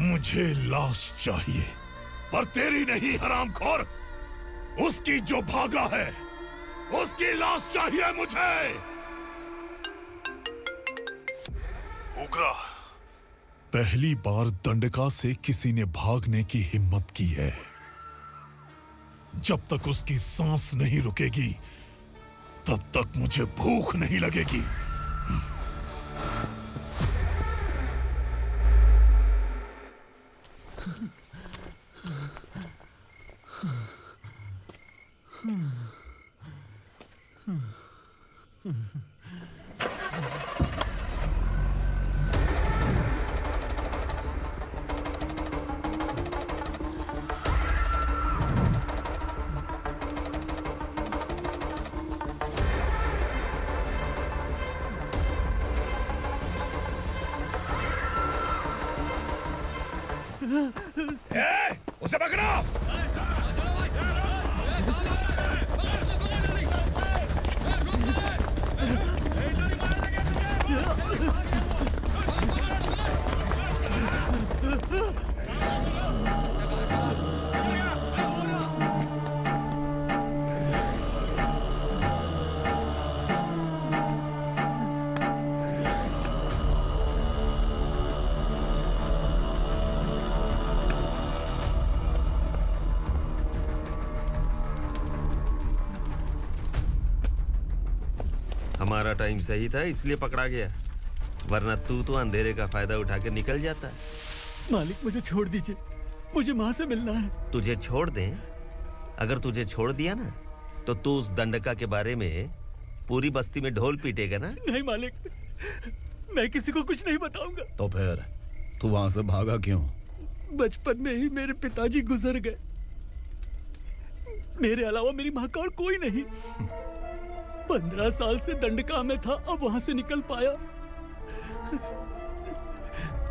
Speaker 16: मुझे लाश चाहिए, पर तेरी नहीं हरामखोर। उसकी जो भागा है उसकी लाश चाहिए मुझे। उग्रा, पहली बार दंडका से किसी ने भागने की हिम्मत की है। जब तक उसकी सांस नहीं रुकेगी, तब तक मुझे भूख नहीं लगेगी। उसे पकड़ो।
Speaker 8: हमारा टाइम सही था इसलिए पकड़ा गया, वरना तू तो अंधेरे का फायदा उठा के निकल जाता।
Speaker 10: मालिक मुझे छोड़ दीजिए, मुझे माँ से मिलना है।
Speaker 8: तुझे छोड़ दें? अगर तुझे छोड़ दिया ना तो तू उस दंडका के बारे में पूरी बस्ती में ढोल पीटेगा ना।
Speaker 10: नहीं मालिक, मैं किसी को कुछ नहीं बताऊंगा।
Speaker 15: तो फिर तू वहां से भागा क्यों?
Speaker 10: बचपन में ही मेरे पिताजी गुजर गए, मेरे अलावा मेरी माँ का और कोई नहीं। 15 साल से दंडका में था, अब वहां से निकल पाया।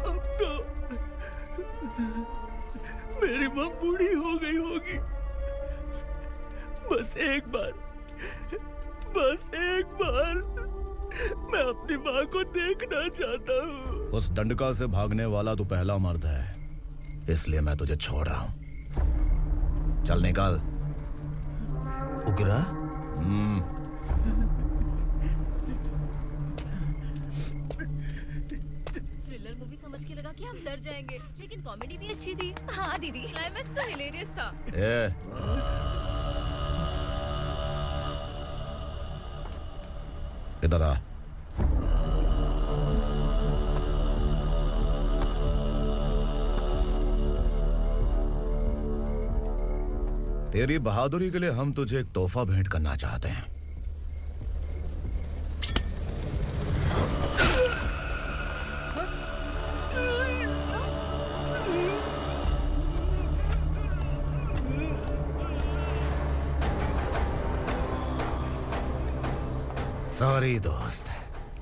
Speaker 10: अब तो मेरी माँ बूढ़ी हो गई होगी। बस एक बार मैं अपनी माँ को देखना चाहता हूँ।
Speaker 15: उस दंडका से भागने वाला तू पहला मर्द है, इसलिए मैं तुझे छोड़ रहा हूँ। चल निकल।
Speaker 8: उग्रा?
Speaker 7: थ्रिलर मूवी समझ के लगा कि हम डर जाएंगे, लेकिन कॉमेडी भी अच्छी थी। हाँ दीदी, क्लाइमैक्स तो हिलेरियस था।
Speaker 15: इधर आ। तेरी बहादुरी के लिए हम तुझे एक तोहफा भेंट करना चाहते हैं। सॉरी दोस्त,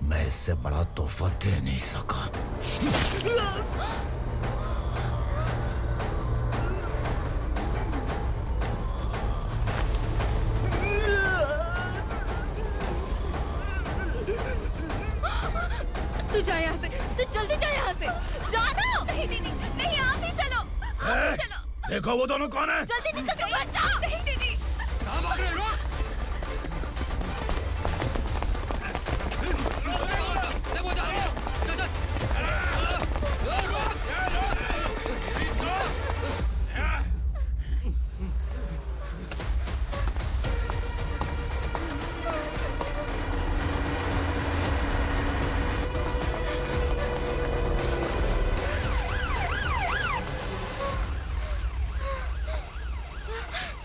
Speaker 15: मैं इससे बड़ा तोहफा दे नहीं सका।
Speaker 7: तू जा यहाँ से, तू जल्दी जा यहाँ से। जानो। नहीं दीदी, नहीं, आप ही चलो, आप ही चलो।
Speaker 16: देखो वो दोनों कौन है?
Speaker 7: जल्दी निकल के बैठ जाओ। नहीं दीदी।
Speaker 11: कहाँ भाग रहे हो? वो जा रहे हो। चल चल।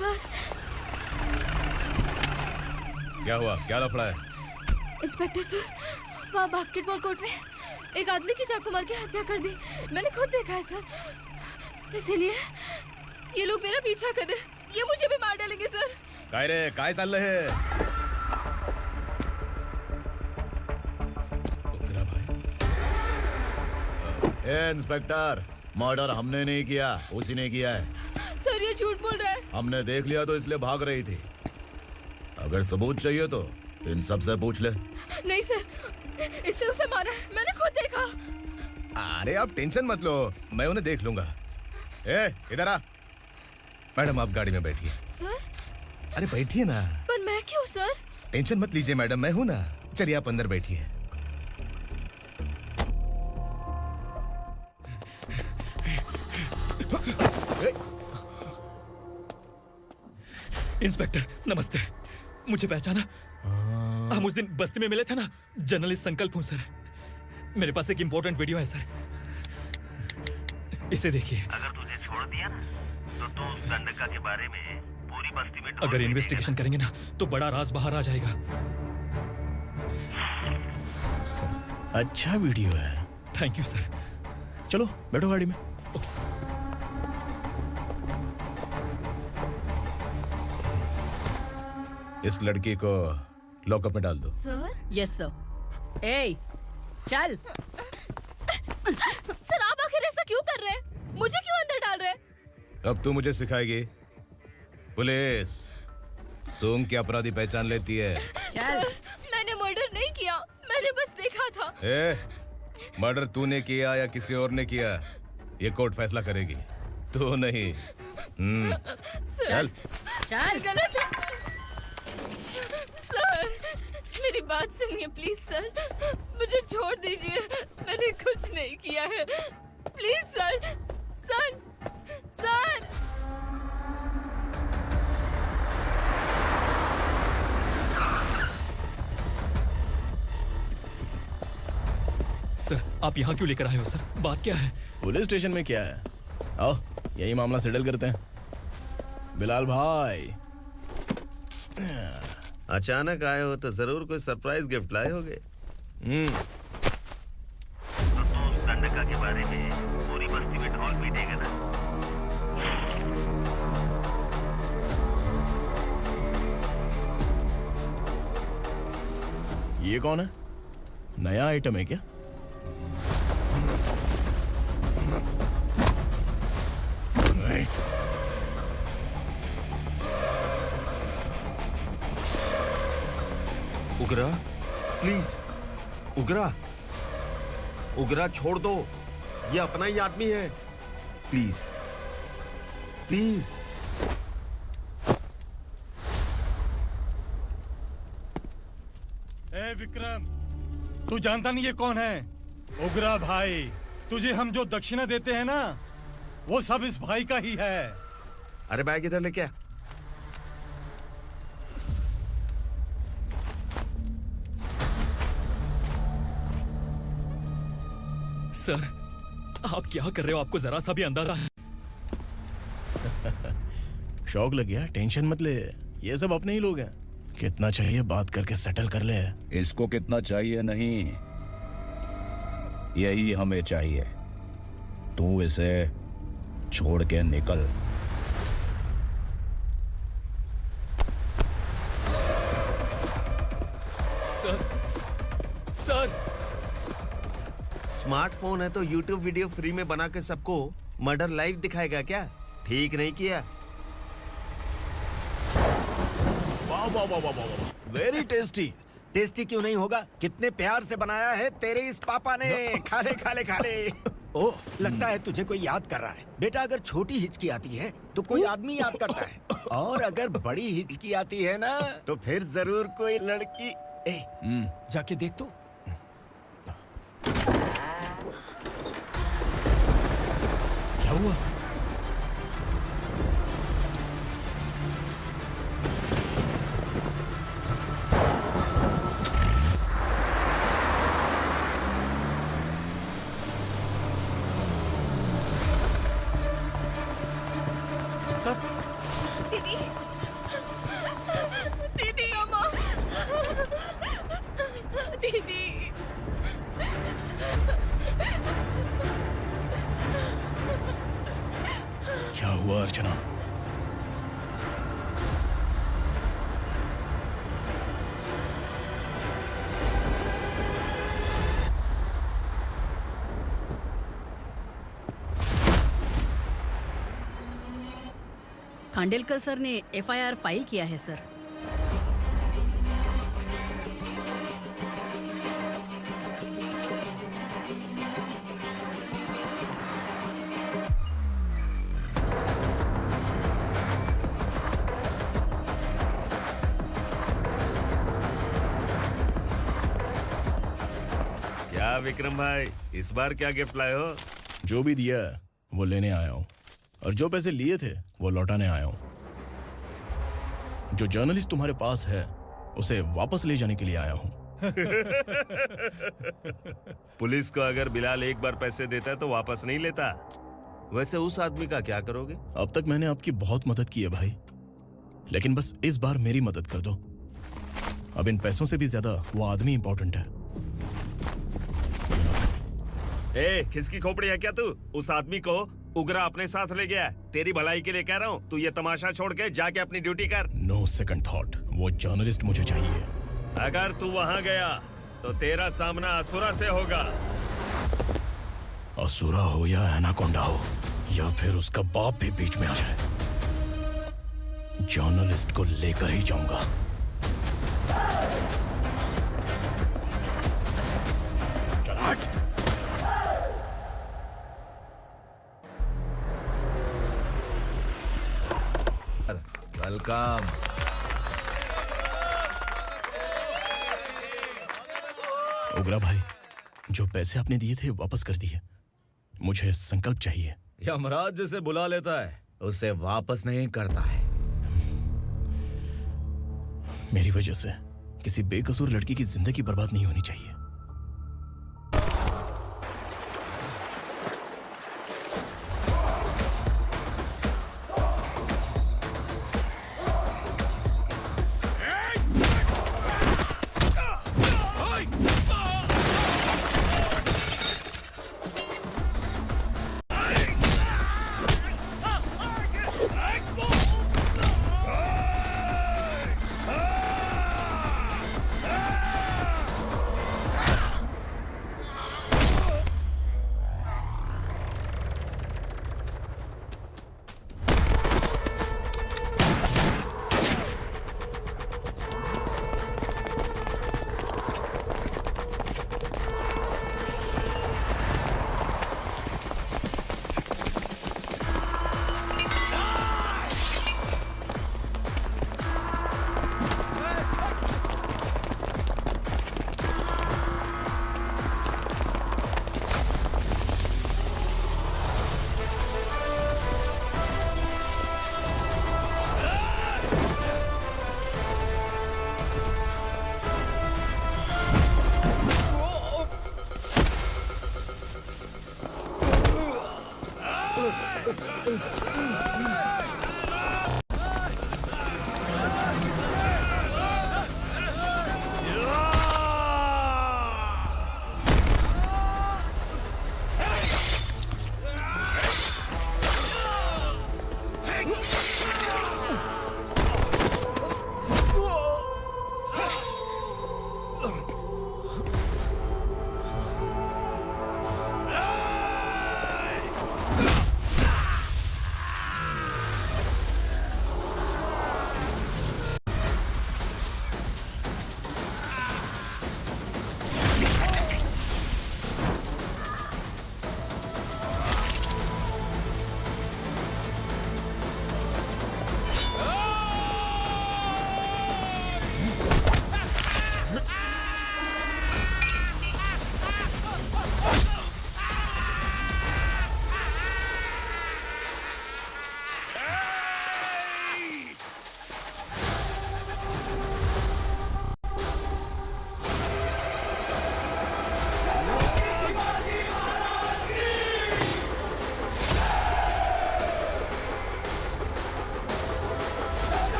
Speaker 7: सर।
Speaker 2: क्या हुआ? क्या लफड़ा है?
Speaker 7: इंस्पेक्टर सर, वहाँ बास्केटबॉल कोर्ट में एक आदमी की चाकू मार के हत्या कर दी। मैंने खुद देखा है सर, इसीलिए ये लोग मेरा पीछा कर रहे हैं। ये मुझे भी मार डालेंगे सर।
Speaker 2: काय रे, काय चाललंय हे?
Speaker 15: ए इंस्पेक्टर, मर्डर हमने नहीं किया, उसी ने किया है।
Speaker 7: सर ये झूठ बोल रहा है।
Speaker 15: हमने देख लिया तो इसलिए भाग रही थी। अगर सबूत चाहिए तो इन सब से पूछ ले।
Speaker 7: नहीं सर, इसने उसे मारा है, मैंने खुद देखा।
Speaker 2: अरे आप टेंशन मत लो, मैं उन्हें देख लूंगा। ए, इधर आ। मैडम आप गाड़ी में बैठिए।
Speaker 7: सर?
Speaker 2: अरे बैठिए ना।
Speaker 7: पर मैं क्यों सर?
Speaker 2: टेंशन मत लीजिए मैडम, मैं हूं ना। चलिए आप अंदर बैठिए।
Speaker 14: इंस्पेक्टर नमस्ते, मुझे पहचाना? हम उस दिन बस्ती में मिले थे ना। जर्नलिस्ट संकल्प हूँ सर। मेरे पास एक इम्पोर्टेंट वीडियो है सर, इसे देखिए।
Speaker 8: अगर तुझे छोड़ दिया ना तो तू उस दंडका के बारे में पूरी बस्ती में
Speaker 14: अगर इन्वेस्टिगेशन करेंगे ना तो बड़ा राज बाहर आ जाएगा।
Speaker 1: अच्छा वीडियो है।
Speaker 14: Thank you sir.
Speaker 1: चलो बैठो गाड़ी में।
Speaker 2: इस लड़की को लॉकअप में डाल दो।
Speaker 9: सर? Yes sir. ए, चल।
Speaker 7: सर आप आखिर ऐसा क्यों कर रहे हैं? मुझे क्यों
Speaker 2: अब तू मुझे सिखाएगी? पुलिस सोम की अपराधी पहचान लेती है।
Speaker 9: चल।
Speaker 7: मैंने मर्डर नहीं किया, मैंने बस देखा था।
Speaker 2: मर्डर तूने किया या किसी और ने किया, ये कोर्ट फैसला करेगी, तू नहीं। चल
Speaker 9: चल।
Speaker 7: गलत है सर, मेरी बात सुनिए प्लीज सर, मुझे छोड़ दीजिए, मैंने कुछ नहीं किया है, please sir. Sir sir
Speaker 12: sir, आप यहाँ क्यों लेकर आए हो सर? बात क्या है?
Speaker 1: पुलिस स्टेशन में क्या है? आओ यही मामला सेटल करते हैं। बिलाल भाई,
Speaker 8: अचानक आए हो तो जरूर कोई सरप्राइज गिफ्ट लाए होगे।
Speaker 18: तो उस दंडका के बारे में पूरी बस्ती में ढोल पीटेगा ना?
Speaker 1: ये कौन है? नया आइटम है क्या?
Speaker 8: उगरा, प्लीज उगरा, उगरा छोड़ दो, ये अपना ही आदमी है, प्लीज प्लीज।
Speaker 5: ए विक्रम, तू जानता नहीं ये कौन है? उगरा भाई, तुझे हम जो दक्षिणा देते हैं ना, वो सब इस भाई का ही है।
Speaker 8: अरे बैग इधर लेके आ।
Speaker 12: सर, आप क्या कर रहे हो? आपको जरा सा भी अंदाजा है?
Speaker 1: शौक लग गया? टेंशन मत ले, ये सब अपने ही लोग हैं। कितना चाहिए बात करके सेटल कर ले।
Speaker 15: इसको कितना चाहिए नहीं, यही हमें चाहिए। तू इसे छोड़ के निकल।
Speaker 8: सर, स्मार्टफोन है तो YouTube वीडियो फ्री में बना के सबको मर्डर लाइव दिखाएगा क्या? ठीक नहीं किया।
Speaker 1: वाह वाह वाह वाह वाह, वेरी टेस्टी।
Speaker 6: टेस्टी क्यों नहीं होगा? कितने प्यार से बनाया है तेरे इस पापा ने। खा ले खा ले खा ले। ओह, लगता है तुझे कोई याद कर रहा है। बेटा, अगर छोटी हिचकी आती है तो कोई आदमी याद करता है, और अगर बड़ी हिचकी आती है ना तो फिर जरूर कोई लड़की। जाके देख तो।
Speaker 1: क्या हुआ?
Speaker 7: दीदी, दीदी, अम्मा, दीदी।
Speaker 1: क्या हुआ अर्चना?
Speaker 9: खांडेलकर सर ने एफआईआर फाइल किया है सर।
Speaker 8: क्या विक्रम भाई, इस बार क्या गिफ्ट लाए हो?
Speaker 1: जो भी दिया है वो लेने आया हूँ, और जो पैसे लिए थे वो लौटाने आया हूँ। जो जर्नलिस्ट तुम्हारे पास है उसे वापस ले जाने के लिए आया हूँ।
Speaker 8: पुलिस को अगर बिलाल एक बार पैसे देता है तो वापस नहीं लेता। वैसे उस आदमी का क्या करोगे?
Speaker 1: अब तक मैंने आपकी बहुत मदद की है भाई, लेकिन बस इस बार मेरी मदद कर दो। अब इन पैसों से भी ज्यादा वो आदमी इंपॉर्टेंट है।
Speaker 8: ए, किसकी खोपड़ी है क्या तू? उस आदमी को उगरा अपने साथ ले गया। तेरी भलाई के लिए कह रहा हूँ, तू ये तमाशा छोड़ के जाके अपनी ड्यूटी कर।
Speaker 1: नो सेकंड थॉट, वो जर्नलिस्ट मुझे चाहिए।
Speaker 8: अगर तू वहाँ गया तो तेरा सामना असुरा से होगा।
Speaker 1: असुरा हो या एनाकोंडा हो या फिर उसका बाप भी बीच में आ जाए, जर्नलिस्ट को लेकर ही जाऊंगा। चल हट।
Speaker 15: वेलकम।
Speaker 1: उग्रा भाई, जो पैसे आपने दिए थे वापस कर दिए। मुझे संकल्प चाहिए।
Speaker 15: यमराज जिसे बुला लेता है उसे वापस नहीं करता है।
Speaker 1: मेरी वजह से किसी बेकसूर लड़की की जिंदगी बर्बाद नहीं होनी चाहिए।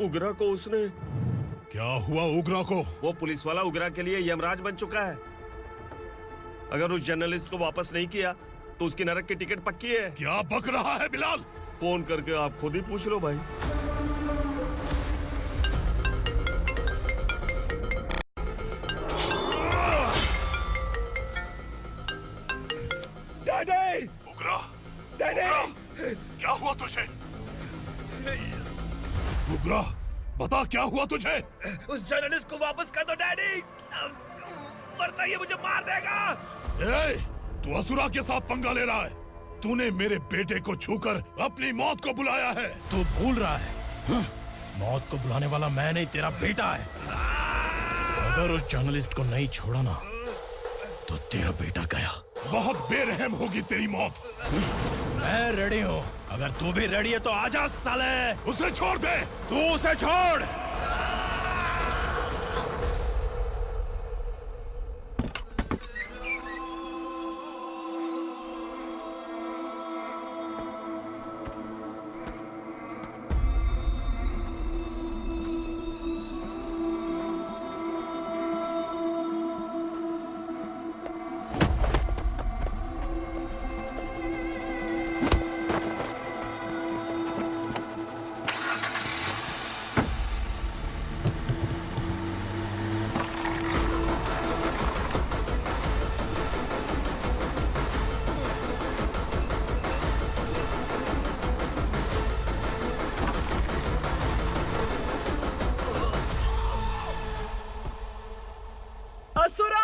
Speaker 14: उग्रा को उसने
Speaker 16: क्या हुआ उग्रा को?
Speaker 14: वो पुलिस वाला उग्रा के लिए यमराज बन चुका है। अगर उस जर्नलिस्ट को वापस नहीं किया तो उसकी नरक की टिकट पक्की है।
Speaker 16: क्या बक रहा है बिलाल?
Speaker 14: फोन करके आप खुद ही पूछ लो भाई।
Speaker 16: डैडी! उग्रा! डैडी! हुआ तुझे? उग्रा, बता क्या हुआ तुझे?
Speaker 14: उस जर्नलिस्ट को वापस कर दो डैडी, वरना ये मुझे मार देगा।
Speaker 16: ए, तू असुरा के साथ पंगा ले रहा है। तूने मेरे बेटे को छूकर अपनी मौत को बुलाया है।
Speaker 1: तू भूल रहा है, हाँ? मौत को बुलाने वाला मैं नहीं, तेरा बेटा है। अगर उस जर्नलिस्ट को नहीं छोड़ा ना, तो तेरा बेटा गया।
Speaker 16: बहुत बेरहम होगी तेरी मौत।
Speaker 1: मैं रेडी हूँ, अगर तू भी रेडी है तो आजा साले।
Speaker 16: उसे छोड़ दे।
Speaker 1: तू उसे छोड़।
Speaker 10: असुरा!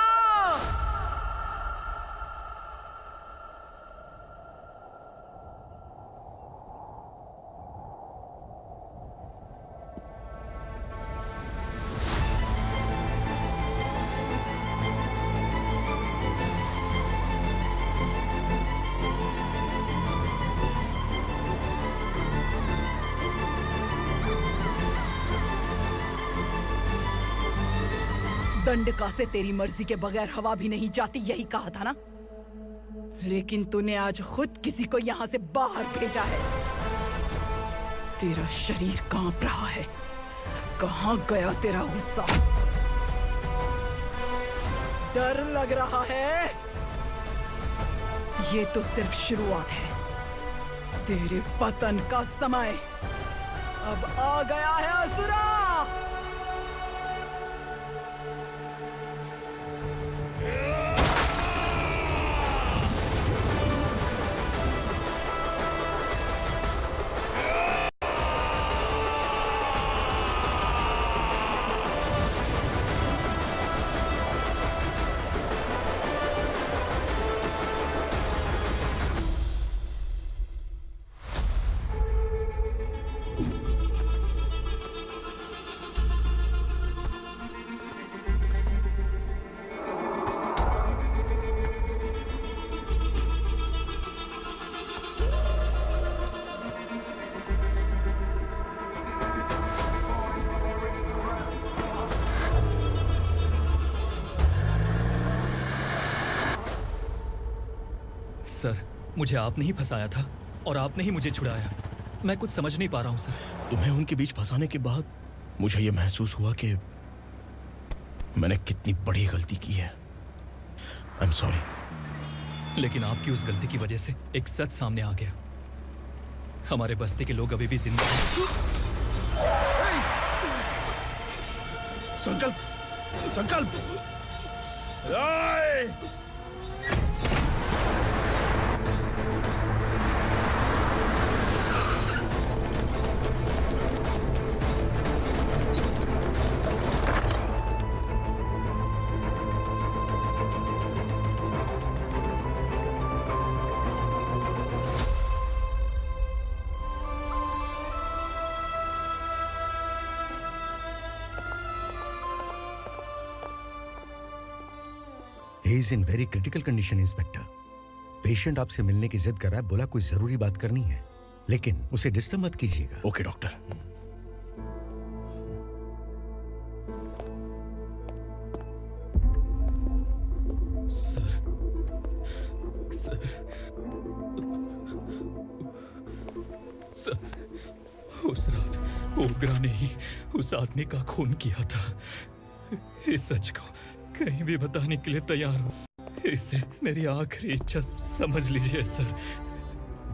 Speaker 19: दंडका से तेरी मर्जी के बगैर हवा भी नहीं जाती, यही कहा था ना? लेकिन तूने आज खुद किसी को यहाँ से बाहर भेजा है। तेरा शरीर कांप रहा है। कहाँ गया तेरा गुस्सा? डर लग रहा है? ये तो सिर्फ शुरुआत है। तेरे पतन का समय अब आ गया है असुरा।
Speaker 12: सर, मुझे आपने ही फंसाया था और आपने ही मुझे छुड़ाया। मैं कुछ समझ नहीं पा रहा हूँ सर।
Speaker 1: तुम्हें उनके बीच फंसाने के बाद मुझे यह महसूस हुआ कि मैंने कितनी बड़ी गलती की है। I am sorry.
Speaker 12: लेकिन आपकी उस गलती की वजह से एक सच सामने आ गया। हमारे बस्ती के लोग अभी भी जिंदा हैं।
Speaker 1: संकल्प, संकल्प!
Speaker 20: He is in very critical condition, inspector. Patient आपसे मिलने की जिद कर रहा है, बोला कोई जरूरी बात करनी है, लेकिन उसे डिस्टर्ब मत कीजिएगा।
Speaker 1: Okay doctor.
Speaker 12: Sir, sir, sir, उस रात ओग्रा ने ही उस आदमी का खून किया था। इस सच को कहीं भी बताने के लिए तैयार हूँ। इसे मेरी आखिरी इच्छा समझ लीजिए सर।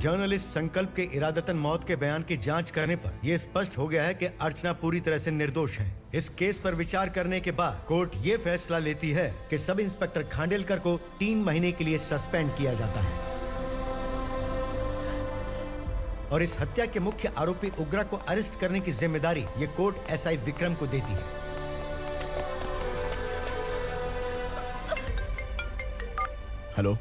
Speaker 20: जर्नलिस्ट संकल्प के इरादतन मौत के बयान की जांच करने पर यह स्पष्ट हो गया है कि अर्चना पूरी तरह से निर्दोष है। इस केस पर विचार करने के बाद कोर्ट ये फैसला लेती है कि सब इंस्पेक्टर खांडेलकर को 3 महीने के लिए सस्पेंड किया जाता है। और इस हत्या के मुख्य आरोपी उग्रा को अरेस्ट करने की जिम्मेदारी ये कोर्ट एसआई विक्रम को देती है।
Speaker 1: हेलो,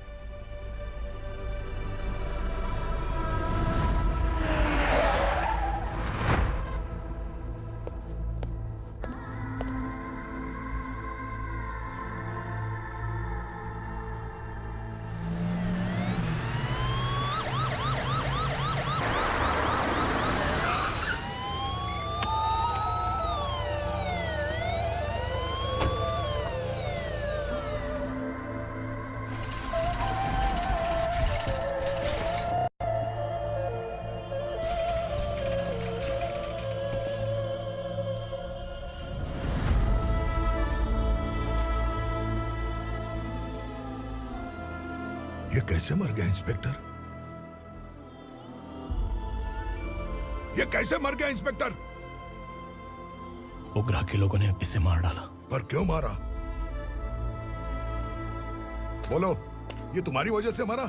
Speaker 4: ये कैसे मर गया इंस्पेक्टर? ये कैसे मर गया इंस्पेक्टर?
Speaker 1: उग्रा के लोगों ने इसे मार डाला।
Speaker 4: पर क्यों मारा? बोलो, ये तुम्हारी वजह से मरा?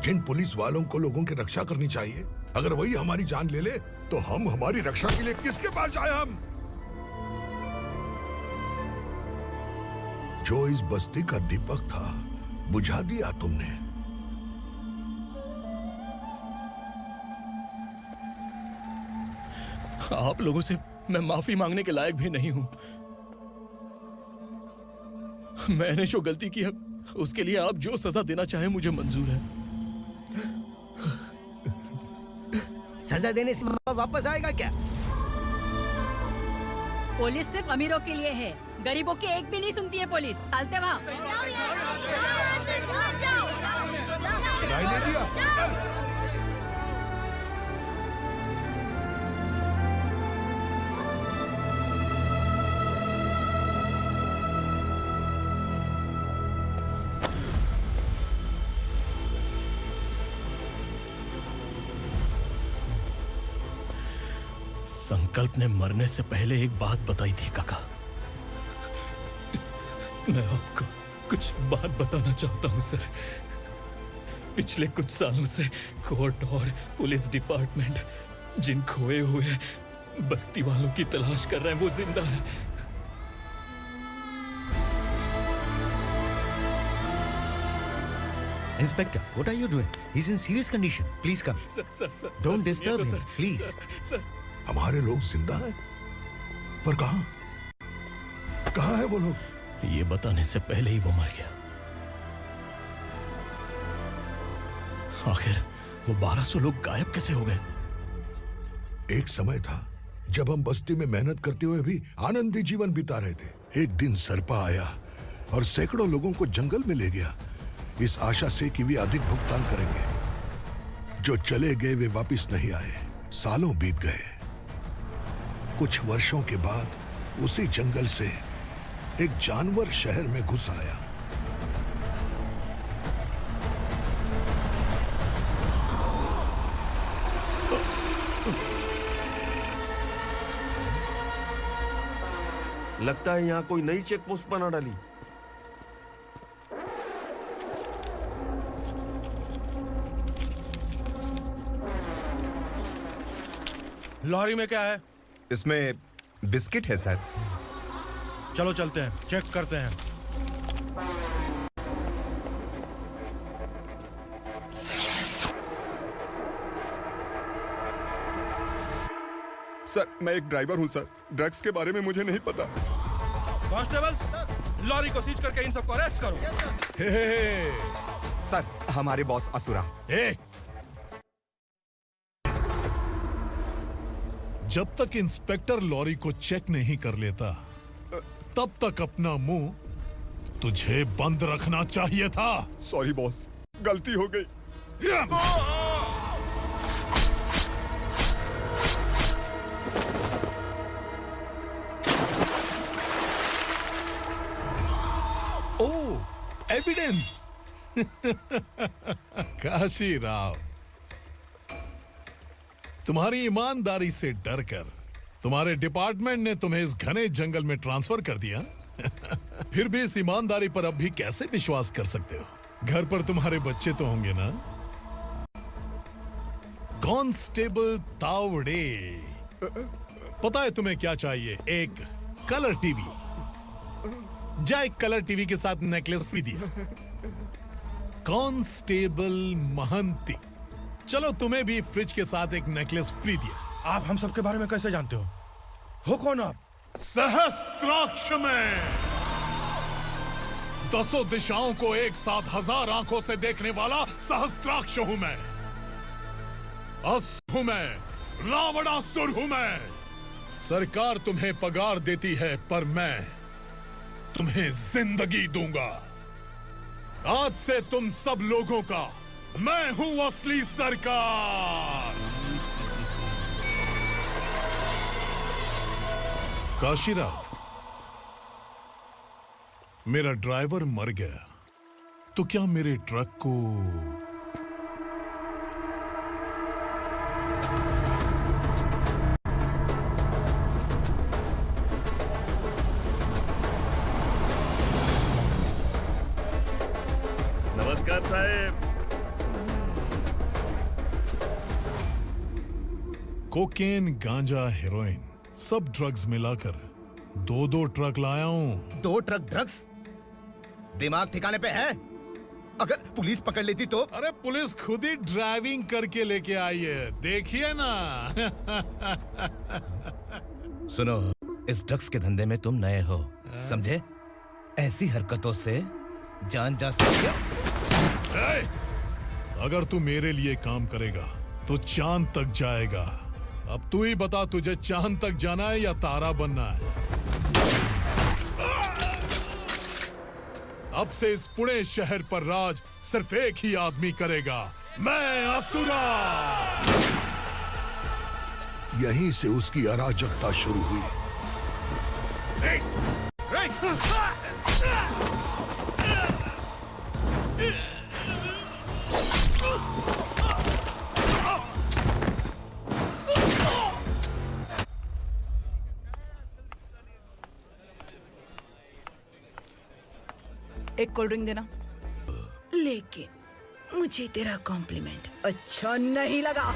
Speaker 4: जिन पुलिस वालों को लोगों की रक्षा करनी चाहिए, अगर वही हमारी जान ले ले तो हम हमारी रक्षा के लिए किसके पास जाए? हम जो इस बस्ती का दीपक था बुझा दिया तुमने।
Speaker 1: आप लोगों से मैं माफी मांगने के लायक भी नहीं हूं। मैंने जो गलती की है उसके लिए आप जो सजा देना चाहे मुझे मंजूर है।
Speaker 6: सजा देने से वापस आएगा क्या?
Speaker 9: पुलिस सिर्फ अमीरों के लिए है, गरीबों की एक भी नहीं सुनती है पुलिस। चलते वहाँ।
Speaker 4: सुनाई नहीं दिया?
Speaker 1: संकल्प ने मरने से पहले एक बात बताई थी काका। मैं आपको कुछ बात बताना चाहता हूं सर। पिछले कुछ सालों से कोर्ट और पुलिस डिपार्टमेंट जिन खोए हुए बस्ती वालों की तलाश कर रहे हैं वो जिंदा है।
Speaker 20: Inspector, what are you doing? He's in serious condition. Please come. Don't disturb him, please.
Speaker 4: हमारे लोग जिंदा हैं? पर कहां? कहां है वो लोग?
Speaker 1: ये बताने से पहले ही वो मर गया। आखिर वो 1200 लोग गायब कैसे हो गए?
Speaker 4: एक समय था जब हम बस्ती में मेहनत करते हुए भी आनंदी जीवन बिता रहे थे। एक दिन सरपा आया और सैकड़ों लोगों को जंगल में ले गया, इस आशा से कि वे अधिक भुगतान करेंगे। जो चले गए वे वापस नहीं आए। सालों बीत गए। कुछ वर्षों के बाद उसी जंगल से एक जानवर शहर में घुस आया।
Speaker 8: लगता है यहाँ कोई नई चेक पोस्ट बना डाली।
Speaker 14: लॉरी में क्या है?
Speaker 13: इसमें बिस्किट है सर।
Speaker 14: चलो चलते हैं, चेक करते हैं।
Speaker 13: सर, मैं एक ड्राइवर हूं सर। ड्रग्स के बारे में मुझे नहीं पता।
Speaker 14: कांस्टेबल, लॉरी को सीज करके इन सबको अरेस्ट करो।
Speaker 13: सर, हमारे बॉस असुरा।
Speaker 16: जब तक इंस्पेक्टर लॉरी को चेक नहीं कर लेता तब तक अपना मुंह तुझे बंद रखना चाहिए था।
Speaker 13: सॉरी बॉस, गलती हो गई।
Speaker 16: ओह, एविडेंस। काशी राव, तुम्हारी ईमानदारी से डरकर तुम्हारे डिपार्टमेंट ने तुम्हें इस घने जंगल में ट्रांसफर कर दिया। फिर भी इस ईमानदारी पर अब भी कैसे विश्वास कर सकते हो? घर पर तुम्हारे बच्चे तो होंगे ना? कांस्टेबल तावड़े, पता है तुम्हें क्या चाहिए? एक कलर टीवी। जा एक कलर टीवी के साथ नेकलेस भी दिया। कांस्टेबल महंती, चलो तुम्हें भी फ्रिज के साथ एक नेकलेस फ्री दिया।
Speaker 14: आप हम सबके बारे में कैसे जानते हो कौन आप?
Speaker 16: सहस्त्राक्ष में 10 दिशाओं को एक साथ 1000 आंखों से देखने वाला सहस्त्राक्ष हूं मैं। असुर हूं मैं, रावणासुर हूं मैं। सरकार तुम्हें पगार देती है, पर मैं तुम्हें जिंदगी दूंगा। आज से तुम सब लोगों का मैं हूं असली सरकार। काशीराज, मेरा ड्राइवर मर गया, तो क्या मेरे ट्रक को
Speaker 14: नमस्कार साहब।
Speaker 16: कोकेन, गांजा, हेरोइन, सब ड्रग्स मिलाकर 2 ट्रक लाया हूं।
Speaker 2: 2 ट्रक ड्रग्स? दिमाग ठिकाने पे है? अगर पुलिस पकड़ लेती तो?
Speaker 16: अरे पुलिस खुद ही ड्राइविंग करके लेके आई है, देखिए ना।
Speaker 2: सुनो, इस ड्रग्स के धंधे में तुम नए हो, समझे? ऐसी हरकतों से जान जा सकती है।
Speaker 16: अगर तू मेरे लिए काम करेगा तो चांद तक जाएगा। अब तू ही बता, तुझे चांद तक जाना है या तारा बनना है? अब से इस पुणे शहर पर राज सिर्फ एक ही आदमी करेगा, मैं असुरा।
Speaker 4: यहीं से उसकी अराजकता शुरू हुई।
Speaker 19: एक कोल्ड ड्रिंक देना। लेकिन मुझे तेरा कॉम्प्लीमेंट अच्छा नहीं लगा।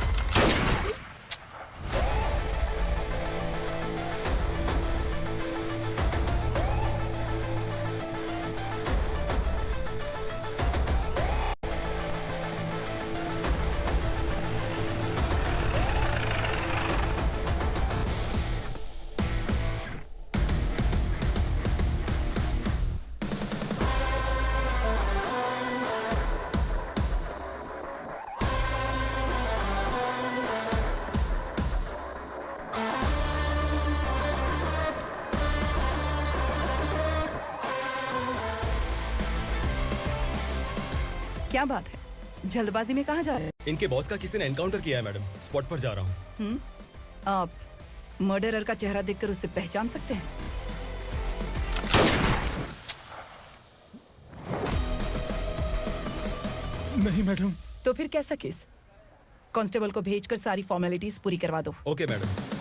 Speaker 19: क्या बात है, जल्दबाजी में कहाँ जा रहे हैं?
Speaker 3: इनके बॉस का किसी ने एनकाउंटर किया है मैडम, स्पॉट पर जा रहा हूँ।
Speaker 19: आप मर्डरर का चेहरा देखकर उसे पहचान सकते हैं?
Speaker 3: नहीं मैडम।
Speaker 19: तो फिर कैसा केस? कांस्टेबल को भेजकर सारी फॉर्मेलिटीज पूरी करवा दो।
Speaker 3: Okay madam.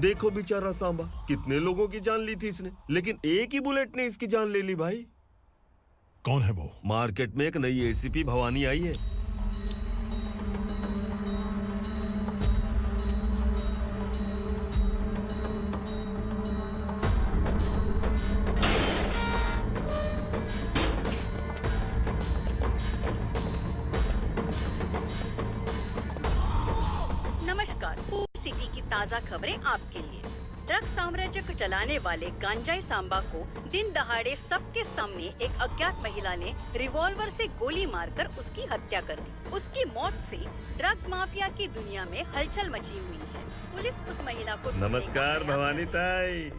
Speaker 8: देखो बेचारा सांबा, कितने लोगों की जान ली थी इसने, लेकिन एक ही बुलेट ने इसकी जान ले ली भाई।
Speaker 16: कौन है वो?
Speaker 8: मार्केट में एक नई एसीपी भवानी आई है।
Speaker 9: नमस्कार, सिटी की ताज़ा खबरें आपके लिए। ड्रग साम्राज्य को चलाने वाले गांजाई सांबा को दिन दहाड़े सबके सामने एक अज्ञात महिला ने रिवॉल्वर से गोली मारकर उसकी हत्या कर दी। उसकी मौत से ड्रग्स माफिया की दुनिया में हलचल मची हुई है। पुलिस उस महिला को
Speaker 8: नमस्कार भवानी ताई,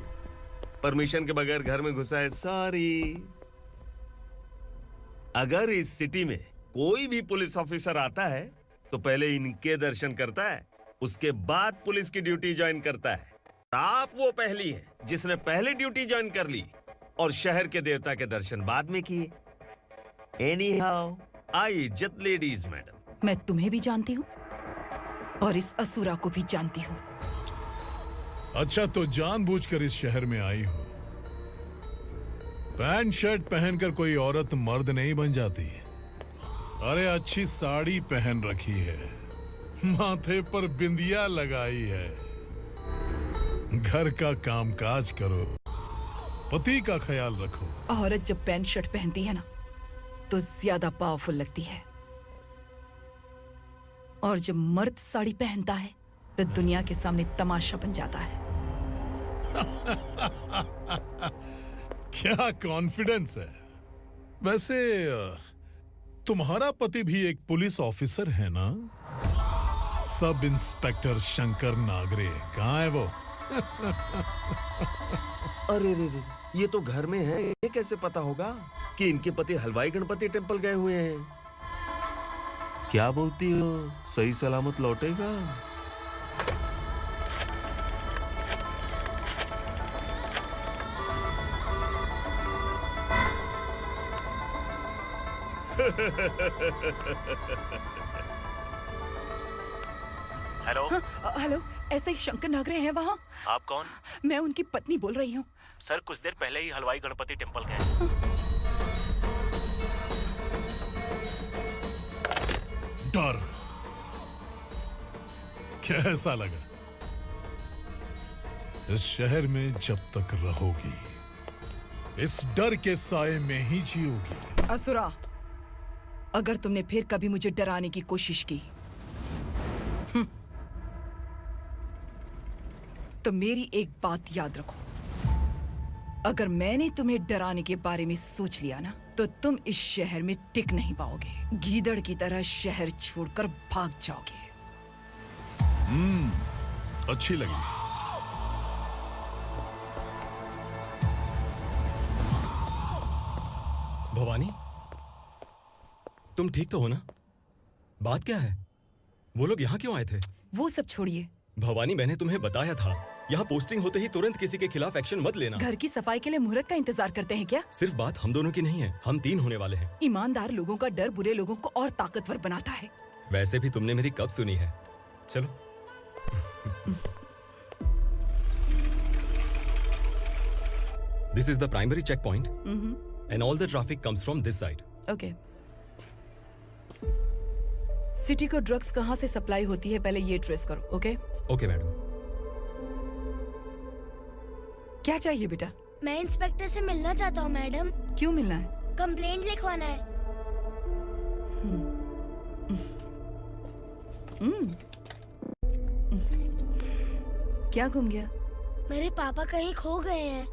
Speaker 8: परमिशन के बगैर घर में घुसा है, सॉरी। अगर इस सिटी में कोई भी पुलिस ऑफिसर आता है तो पहले इनके दर्शन करता है, उसके बाद पुलिस की ड्यूटी ज्वाइन करता है। आप वो पहली हैं जिसने पहले ड्यूटी ज्वाइन कर ली और शहर के देवता के दर्शन बाद में किए। एनी हाउ, आई इज्जत लेडीज मैडम।
Speaker 19: मैं तुम्हें भी जानती हूँ। और इस असुरा को भी जानती हूँ।
Speaker 16: अच्छा, तो जानबूझकर इस शहर में आई हो। पैंट शर्ट पहनकर कोई औरत मर्द नहीं बन जाती। अरे अच्छी साड़ी पहन रखी है, माथे पर बिंदिया लगाई है, घर का कामकाज करो, पति का ख्याल रखो।
Speaker 19: औरत जब पैंट शर्ट पहनती है ना तो ज्यादा पावरफुल लगती है, और जब मर्द साड़ी पहनता है तो दुनिया के सामने तमाशा बन जाता है।
Speaker 16: क्या कॉन्फिडेंस है। वैसे तुम्हारा पति भी एक पुलिस ऑफिसर है ना? सब इंस्पेक्टर शंकर नागरे कहाँ है वो?
Speaker 8: अरे रे रे, ये तो घर में है। ये कैसे पता होगा कि इनके पति हलवाई गणपति टेम्पल गए हुए हैं? क्या बोलती हो, सही सलामत लौटेगा?
Speaker 21: हेलो।
Speaker 19: हेलो, ऐसा ही शंकर नागरे हैं वहाँ?
Speaker 21: आप कौन?
Speaker 19: मैं उनकी पत्नी बोल रही हूँ।
Speaker 21: सर कुछ देर पहले ही हलवाई गणपति टेम्पल गए।
Speaker 16: डर कैसा लगा? इस शहर में जब तक रहोगी इस डर के साए में ही जियोगी।
Speaker 19: असुरा, अगर तुमने फिर कभी मुझे डराने की कोशिश की तो मेरी एक बात याद रखो, अगर मैंने तुम्हें डराने के बारे में सोच लिया ना तो तुम इस शहर में टिक नहीं पाओगे। गीदड़ की तरह शहर छोड़कर भाग जाओगे।
Speaker 16: अच्छी लगी।
Speaker 3: भवानी, तुम ठीक तो हो ना? बात क्या है? वो लोग यहाँ क्यों आए थे?
Speaker 19: वो सब छोड़िए।
Speaker 3: भवानी, मैंने तुम्हें बताया था, यहाँ पोस्टिंग होते ही तुरंत किसी के खिलाफ एक्शन मत लेना।
Speaker 19: घर की सफाई के लिए मुहूर्त का इंतजार करते हैं क्या?
Speaker 3: सिर्फ बात हम दोनों की नहीं है, हम 3 होने वाले हैं।
Speaker 19: ईमानदार लोगों का डर बुरे लोगों को और ताकतवर बनाता है।
Speaker 3: वैसे भी तुमने मेरी कब सुनी है? चलो। This is the primary checkpoint, and all the traffic comes from this side.
Speaker 19: Okay. City को ड्रग्स कहाँ से सप्लाई होती है पहले ये ट्रेस करो, ओके?
Speaker 3: Okay madam.
Speaker 19: क्या चाहिए बेटा?
Speaker 17: मैं इंस्पेक्टर से मिलना चाहता हूँ मैडम।
Speaker 19: क्यों मिलना है?
Speaker 17: कंप्लेंट लिखवाना है।
Speaker 19: क्या गुम गया?
Speaker 17: मेरे पापा कहीं खो गए हैं।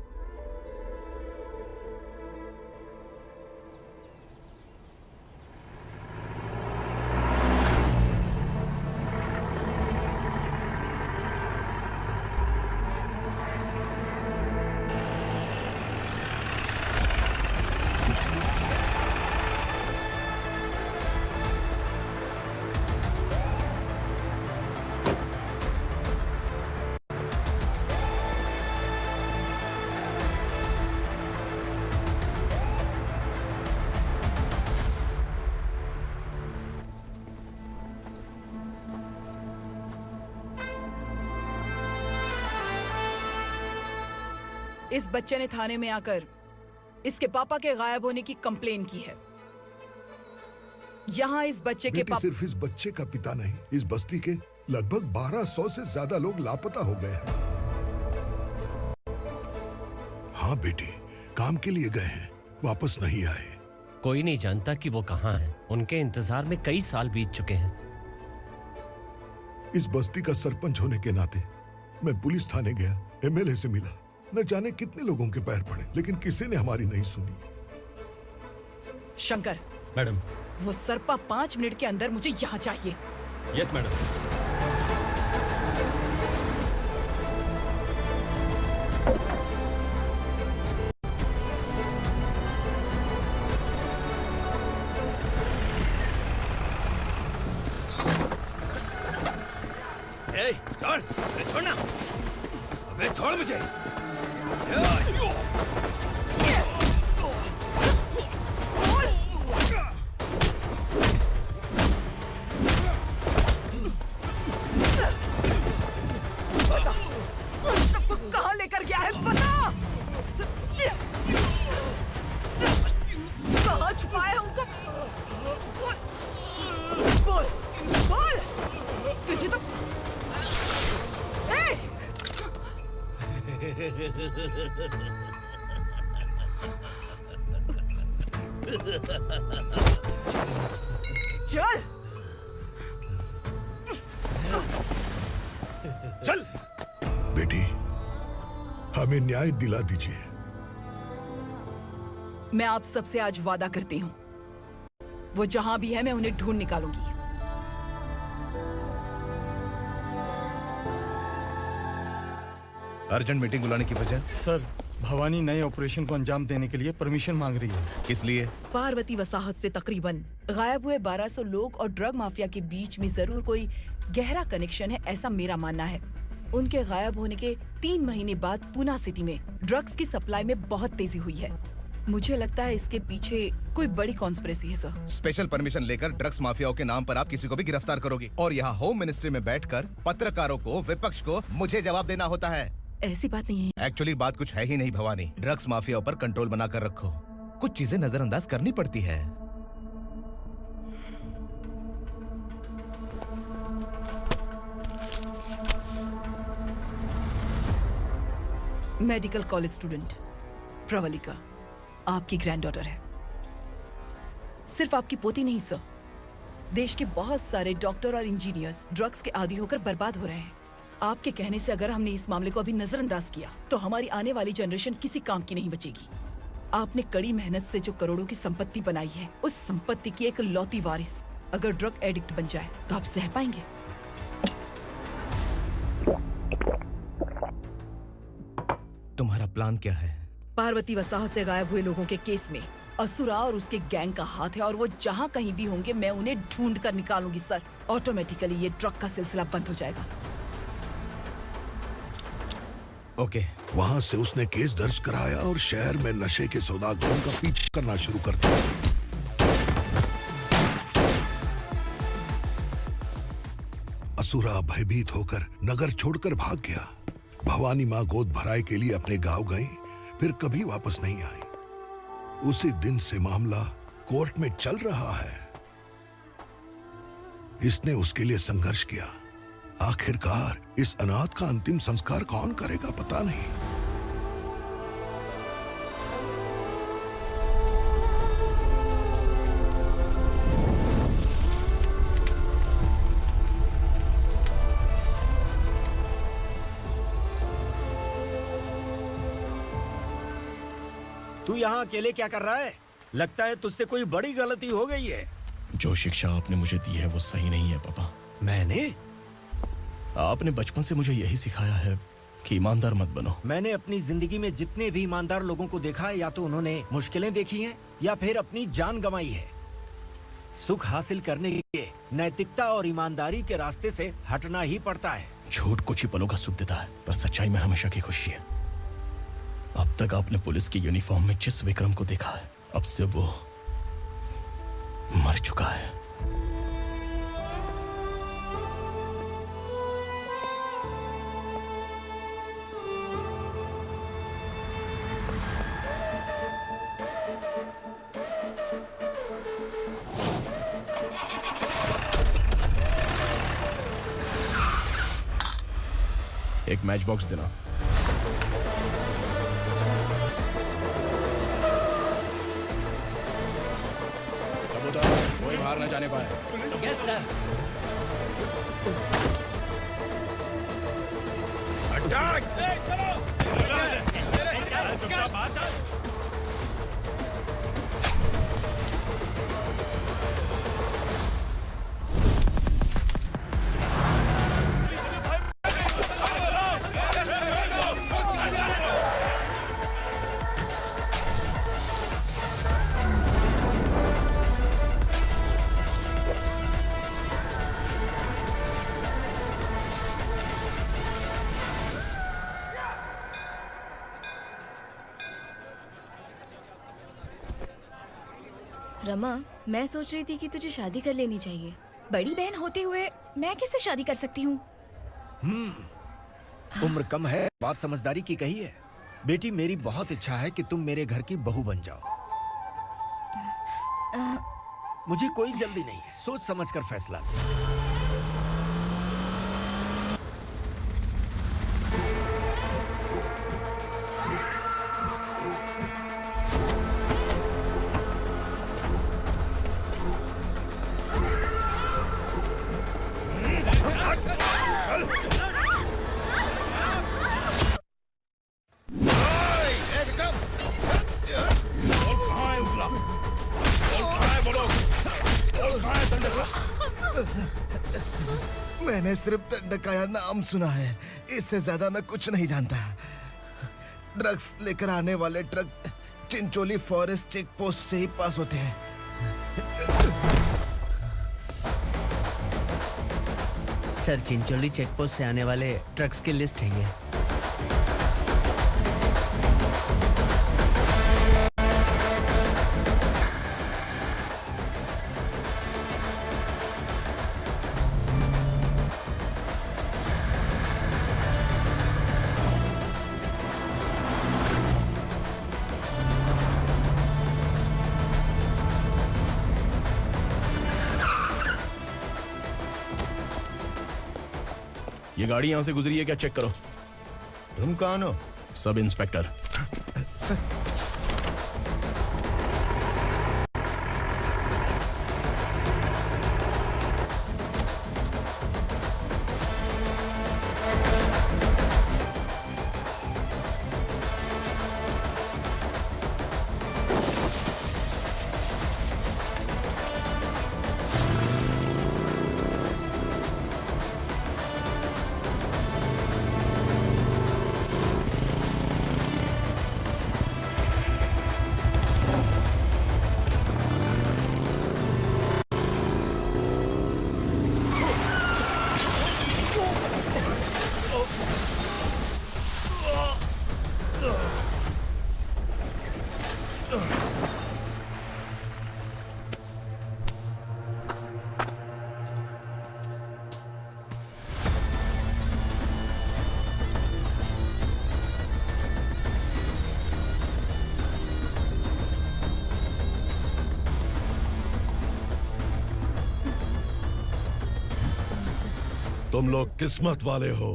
Speaker 19: इस बच्चे ने थाने में आकर इसके पापा के गायब होने की कंप्लेन की है। यहाँ इस बच्चे के पापा
Speaker 4: सिर्फ इस बच्चे का पिता नहीं, इस बस्ती के लगभग 1200 से ज्यादा लोग लापता हो गए हैं। हाँ बेटी, काम के लिए गए हैं, वापस नहीं आए।
Speaker 10: कोई नहीं जानता कि वो कहाँ हैं। उनके इंतजार में कई साल बीत चुके हैं।
Speaker 4: इस बस्ती का सरपंच होने के नाते मैं पुलिस थाने गया, एमएलए से मिला, न जाने कितने लोगों के पैर पड़े, लेकिन किसी ने हमारी नहीं सुनी।
Speaker 19: शंकर,
Speaker 3: मैडम,
Speaker 19: वो सरपा 5 मिनट के अंदर मुझे यहाँ चाहिए।
Speaker 3: Yes madam.
Speaker 14: छोड़, छोड़ना, अबे छोड़ मुझे।
Speaker 19: चल
Speaker 4: चल बेटी, हमें न्याय दिला दीजिए।
Speaker 19: मैं आप सबसे आज वादा करती हूँ, वो जहां भी है मैं उन्हें ढूंढ निकालूंगी।
Speaker 2: अर्जेंट मीटिंग बुलाने की वजह?
Speaker 5: सर, भवानी नए ऑपरेशन को अंजाम देने के लिए परमिशन मांग रही है।
Speaker 2: किस लिए?
Speaker 19: पार्वती वसाहत से तकरीबन गायब हुए 1200 लोग और ड्रग माफिया के बीच में जरूर कोई गहरा कनेक्शन है, ऐसा मेरा मानना है। उनके गायब होने के 3 महीने बाद पूना सिटी में ड्रग्स की सप्लाई में बहुत तेजी हुई है। मुझे लगता है इसके पीछे कोई बड़ी कॉन्स्पिरेसी है सर।
Speaker 2: स्पेशल परमिशन लेकर ड्रग्स माफियाओं के नाम पर आप किसी को भी गिरफ्तार करोगी और यहाँ होम मिनिस्ट्री में बैठकर पत्रकारों को, विपक्ष को मुझे जवाब देना होता है।
Speaker 19: ऐसी बात नहीं है।
Speaker 2: एक्चुअली बात कुछ है ही नहीं भवानी। ड्रग्स माफियाओं पर कंट्रोल बनाकर रखो, कुछ चीजें नजरअंदाज करनी पड़ती है।
Speaker 19: मेडिकल कॉलेज स्टूडेंट प्रवलिका आपकी ग्रैंडडॉटर है। सिर्फ आपकी पोती नहीं सर, देश के बहुत सारे डॉक्टर और इंजीनियर्स ड्रग्स के आदी होकर बर्बाद हो रहे हैं। आपके कहने से अगर हमने इस मामले को अभी नजरअंदाज किया तो हमारी आने वाली जनरेशन किसी काम की नहीं बचेगी। आपने कड़ी मेहनत से जो करोड़ों की संपत्ति बनाई है, उस संपत्ति की एक लौती वारिस अगर ड्रग एडिक्ट बन जाए तो आप सह पाएंगे?
Speaker 2: तुम्हारा प्लान क्या है?
Speaker 19: पार्वती वसाहत से गायब हुए लोगों के केस में असुरा और उसके गैंग का हाथ है और वो जहाँ कहीं भी होंगे मैं उन्हें ढूंढ कर निकालूंगी सर। ऑटोमेटिकली ये ड्रग का सिलसिला बंद हो जाएगा।
Speaker 2: ओके।
Speaker 4: वहाँ से उसने केस दर्ज कराया और शहर में नशे के सौदागरों का पीछा करना शुरू कर दिया। असुरा भयभीत होकर नगर छोड़कर भाग गया। भवानी माँ गोद भराई के लिए अपने गांव गई, फिर कभी वापस नहीं आई। उसी दिन से मामला कोर्ट में चल रहा है। इसने उसके लिए संघर्ष किया। आखिरकार इस अनाथ का अंतिम संस्कार कौन करेगा पता नहीं।
Speaker 6: तू यहाँ अकेले क्या कर रहा है? लगता है तुझसे कोई बड़ी गलती हो गई है।
Speaker 1: जो शिक्षा आपने मुझे दी है वो सही नहीं है पापा।
Speaker 6: मैंने?
Speaker 1: आपने बचपन से मुझे यही सिखाया है कि ईमानदार मत बनो।
Speaker 6: मैंने अपनी जिंदगी में जितने भी ईमानदार लोगों को देखा है, या तो उन्होंने मुश्किलें देखी हैं या फिर अपनी जान गंवाई है। सुख हासिल करने के लिए नैतिकता और ईमानदारी के रास्ते से हटना ही पड़ता है।
Speaker 1: झूठ कुछ ही पलों का सुख देता है, पर सच्चाई में हमेशा की खुशी है। अब तक आपने पुलिस की यूनिफॉर्म में जिस विक्रम को देखा है, अब से वो मर चुका है। एक मैच बॉक्स देना। कबूतर, कोई बाहर न जाने पाए।
Speaker 10: Yes sir.
Speaker 14: अटैक!
Speaker 7: रमा, मैं सोच रही थी कि तुझे शादी कर लेनी चाहिए।
Speaker 11: बड़ी बहन होते हुए मैं कैसे शादी कर सकती हूँ?
Speaker 6: उम्र कम है, बात समझदारी की कही है। बेटी, मेरी बहुत इच्छा है कि तुम मेरे घर की बहू बन जाओ। मुझे कोई जल्दी नहीं है, सोच समझ कर फैसला।
Speaker 2: मैंने सिर्फ दंडकाया नाम सुना है, इससे ज्यादा मैं कुछ नहीं जानता। ड्रग्स लेकर आने वाले truck Chincholi forest check post से ही पास होते हैं।
Speaker 10: सर, चिंचोली चेक पोस्ट से आने वाले ट्रक्स की लिस्ट है ये।
Speaker 1: ये गाड़ी यहां से गुजरी है क्या, चेक करो।
Speaker 20: तुम कौन हो?
Speaker 1: Sub inspector.
Speaker 16: तुम लोग किस्मत वाले हो,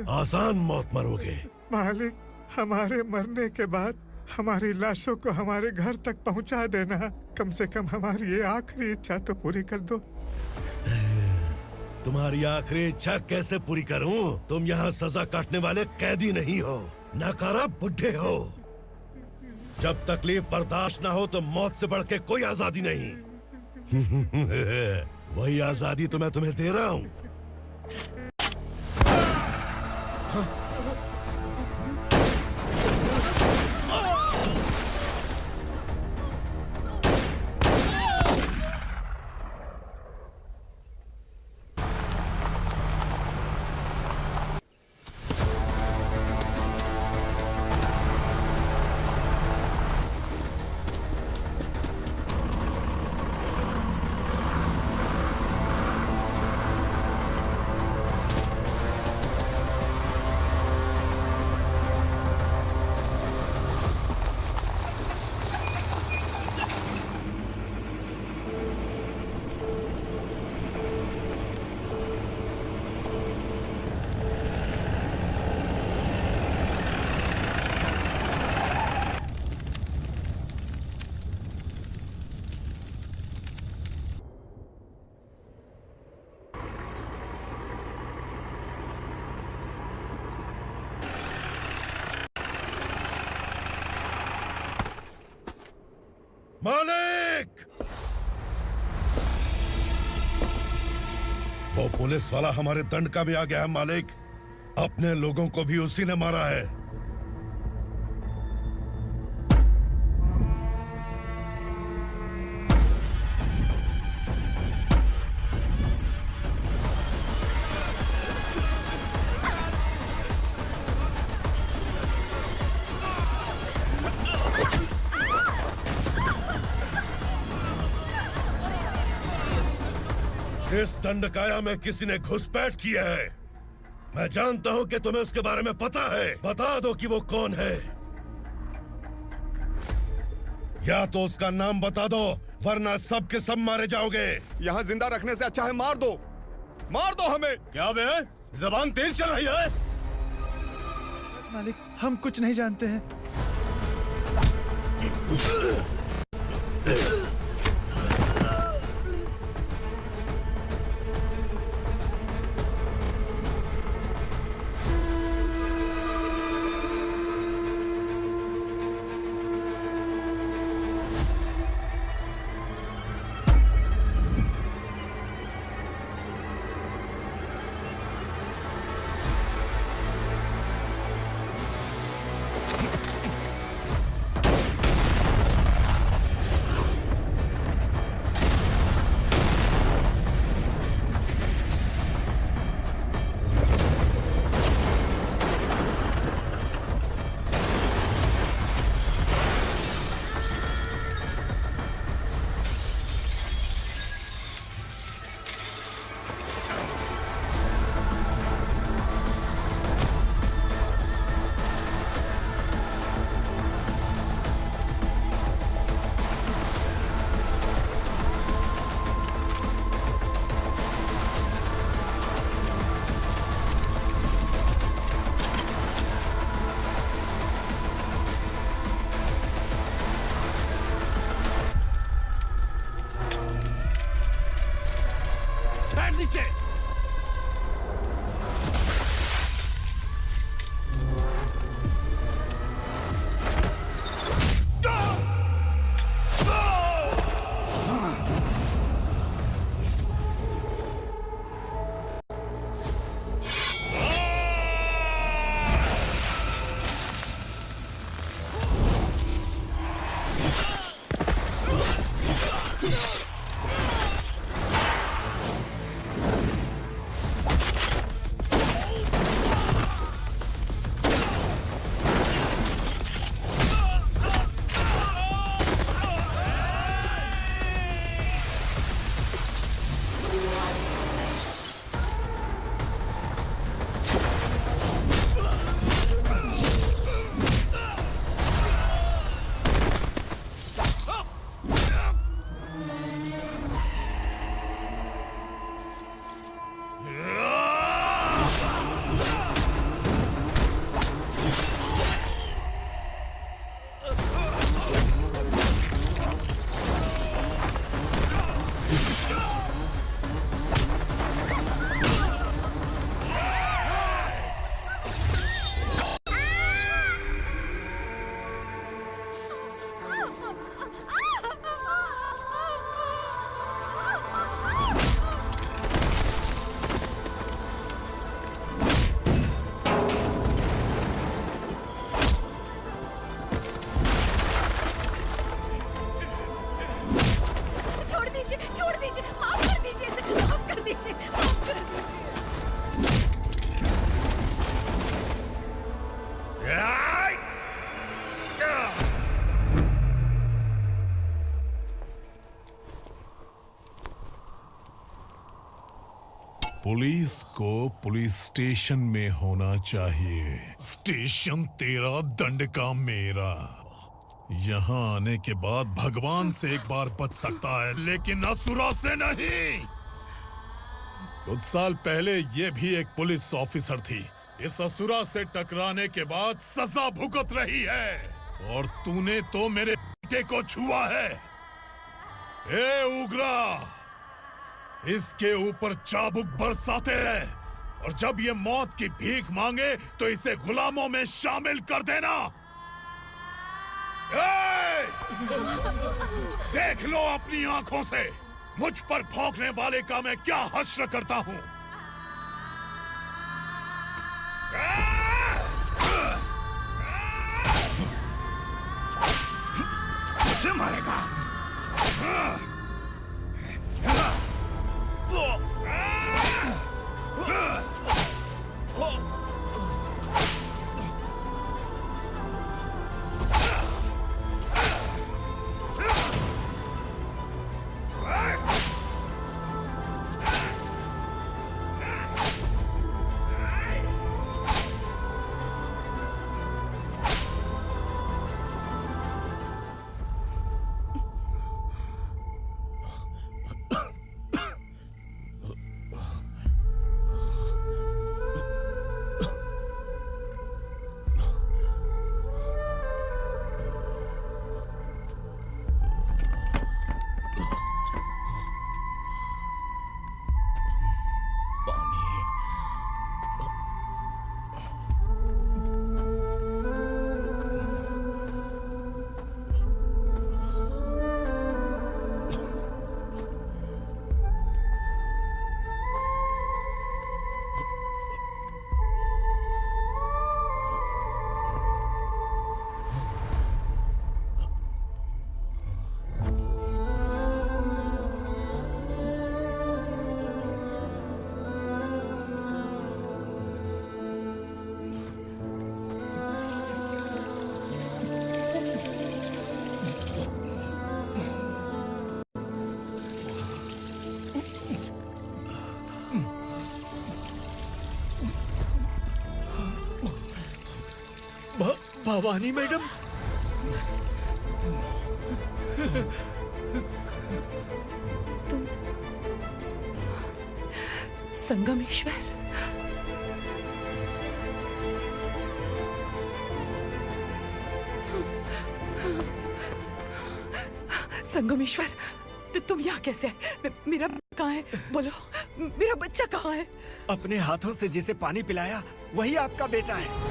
Speaker 16: आसान मौत मरोगे।
Speaker 18: मालिक, हमारे मरने के बाद हमारी लाशों को हमारे घर तक पहुंचा देना। कम से कम हमारी ये आखिरी इच्छा तो पूरी कर दो।
Speaker 16: तुम्हारी आखिरी इच्छा कैसे पूरी करूं? तुम यहाँ सजा काटने वाले कैदी नहीं हो, नकारा बुड्ढे हो। जब तकलीफ बर्दाश्त ना हो तो मौत से बढ़ के कोई आजादी नहीं। वही आजादी तो मैं तुम्हें दे रहा हूँ। मालिक! वो पुलिस वाला हमारे दंडका में आ गया है मालिक। अपने लोगों को भी उसी ने मारा है। इस दंडकाया में किसी ने घुसपैठ किया है। मैं जानता हूं कि तुम्हें उसके बारे में पता है। बता दो कि वो कौन है। या तो उसका नाम बता दो, वरना सब के सब मारे जाओगे।
Speaker 13: यहाँ जिंदा रखने से अच्छा है मार दो हमें।
Speaker 14: क्या बे, जबान तेज चल रही है?
Speaker 18: मालिक, हम कुछ नहीं जानते हैं।
Speaker 16: पुलिस को पुलिस स्टेशन में होना चाहिए। स्टेशन तेरा, दंड का मेरा। यहाँ आने के बाद भगवान से एक बार बच सकता है, लेकिन असुरा से नहीं। कुछ साल पहले ये भी एक पुलिस ऑफिसर थी। इस असुरा से टकराने के बाद सजा भुगत रही है, और तूने तो मेरे बेटे को छुआ है। ए उग्रा, इसके ऊपर चाबुक बरसाते रहे, और जब ये मौत की भीख मांगे तो इसे गुलामों में शामिल कर देना। देख लो अपनी आंखों से मुझ पर भौंकने वाले का मैं क्या हश्र करता हूं।
Speaker 14: मुझे मारेगा।
Speaker 6: भवानी मैडम,
Speaker 19: तुम संगमेश्वर? संगमेश्वर, तुम यहाँ कैसे? मेरा कहाँ है? बोलो, मेरा बच्चा कहाँ है?
Speaker 6: अपने हाथों से जिसे पानी पिलाया वही आपका बेटा है।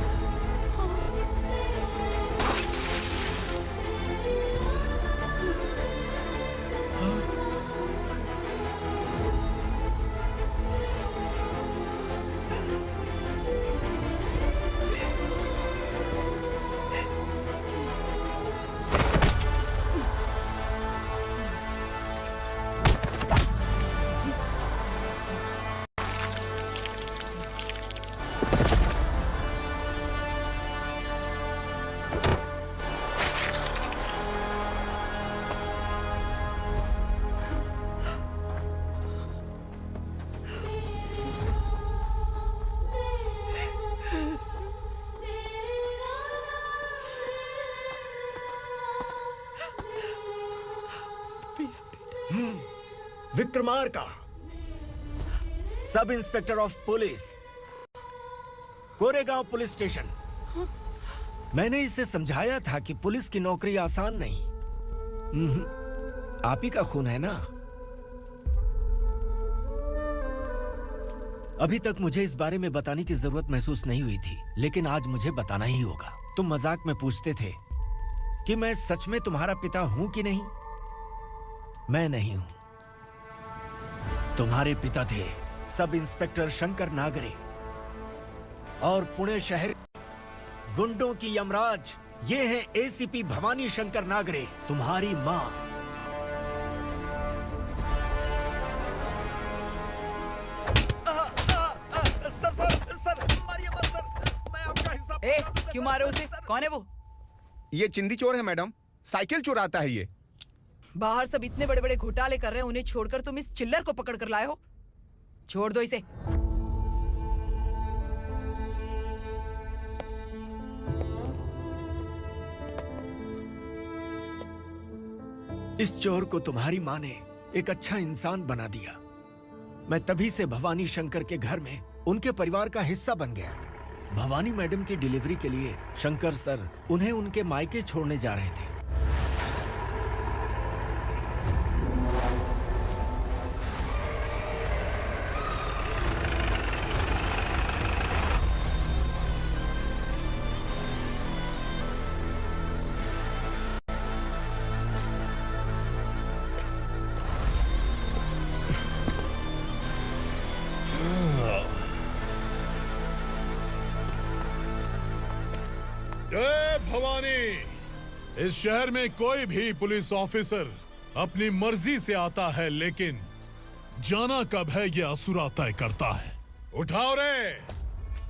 Speaker 6: Vikramarka, sub inspector of police, Koregaon police station. मैंने इसे समझाया था कि पुलिस की नौकरी आसान नहीं। आप ही का खून है ना। अभी तक मुझे इस बारे में बताने की जरूरत महसूस नहीं हुई थी, लेकिन आज मुझे बताना ही होगा। तुम मजाक में पूछते थे कि मैं सच में तुम्हारा पिता हूं कि नहीं। मैं नहीं हूं। तुम्हारे पिता थे सब इंस्पेक्टर शंकर नागरे, और पुणे शहर गुंडों की यमराज ये है एसीपी भवानी शंकर नागरे, तुम्हारी मां। सर, मारिए मत सर, मैं आपका हिस्सा।
Speaker 19: क्यों मारे उसे? कौन है वो?
Speaker 13: ये चिंदी चोर है मैडम, साइकिल चुराता है ये।
Speaker 19: बाहर सब इतने बड़े बड़े घोटाले कर रहे हैं, उन्हें छोड़कर तुम इस चिल्लर को पकड़ कर लाए हो। छोड़ दो इसे।
Speaker 6: इस चोर को तुम्हारी माँ ने एक अच्छा इंसान बना दिया। मैं तभी से भवानी शंकर के घर में उनके परिवार का हिस्सा बन गया। भवानी मैडम की डिलीवरी के लिए शंकर सर उन्हें उनके मायके छोड़ने जा रहे थे।
Speaker 16: जय भवानी। इस शहर में कोई भी पुलिस ऑफिसर अपनी मर्जी से आता है, लेकिन जाना कब है ये असुरा तय करता है। उठाओ रे।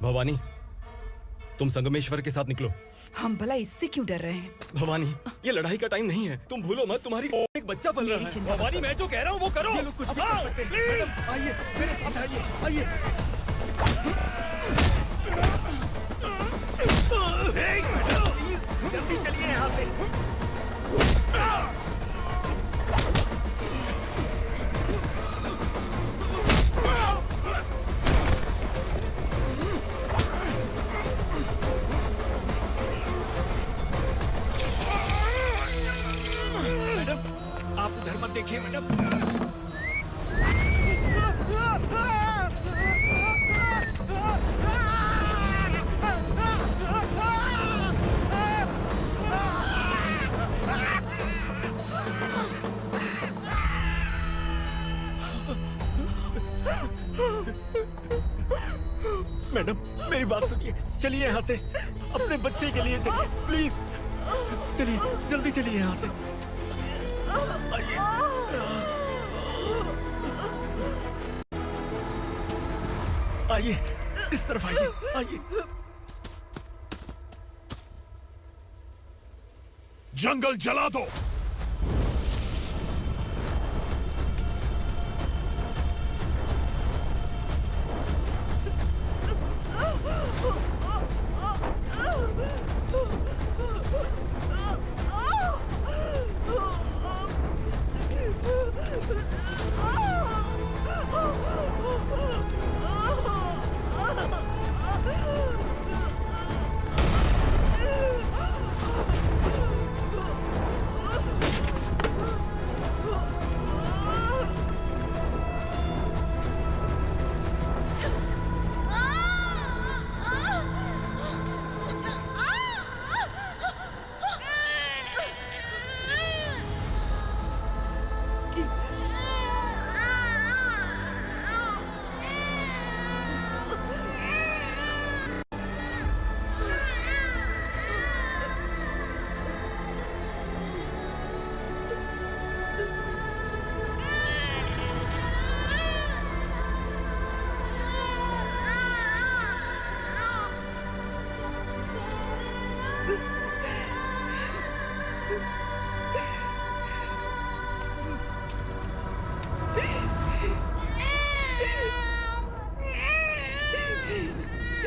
Speaker 3: भवानी, तुम संगमेश्वर के साथ निकलो।
Speaker 19: हम भला इससे क्यों डर रहे हैं?
Speaker 3: भवानी, ये लड़ाई का टाइम नहीं है। तुम भूलो मत, तुम्हारी एक बच्चा पल रहा है। भवानी, मैं जो कह रहा हूँ वो करो।
Speaker 6: ये लोग कुछ भी कर सकते हैं। मैडम, आइए मेरे साथ आइए, आइए। जल्दी चलिए यहाँ से। मैडम, आप उधर मत देखिए मैडम। मैडम, मेरी बात सुनिए। चलिए यहाँ से, अपने बच्चे के लिए चलिए, प्लीज। चलिए, जल्दी चलिए यहाँ से। आइए। आइए, इस तरफ आइए, आइए।
Speaker 16: जंगल जला दो।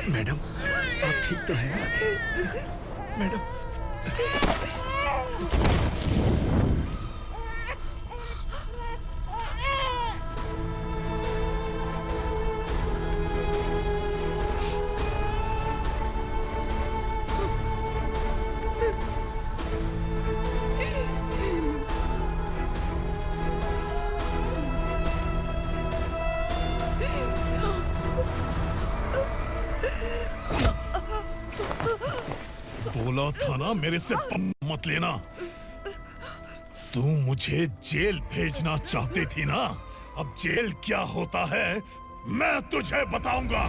Speaker 6: मैडम, आप ठीक तो हैं ना? मैडम,
Speaker 16: बोला था ना मेरे से मत लेना। तू मुझे जेल भेजना चाहती थी ना? अब जेल क्या होता है मैं तुझे बताऊंगा।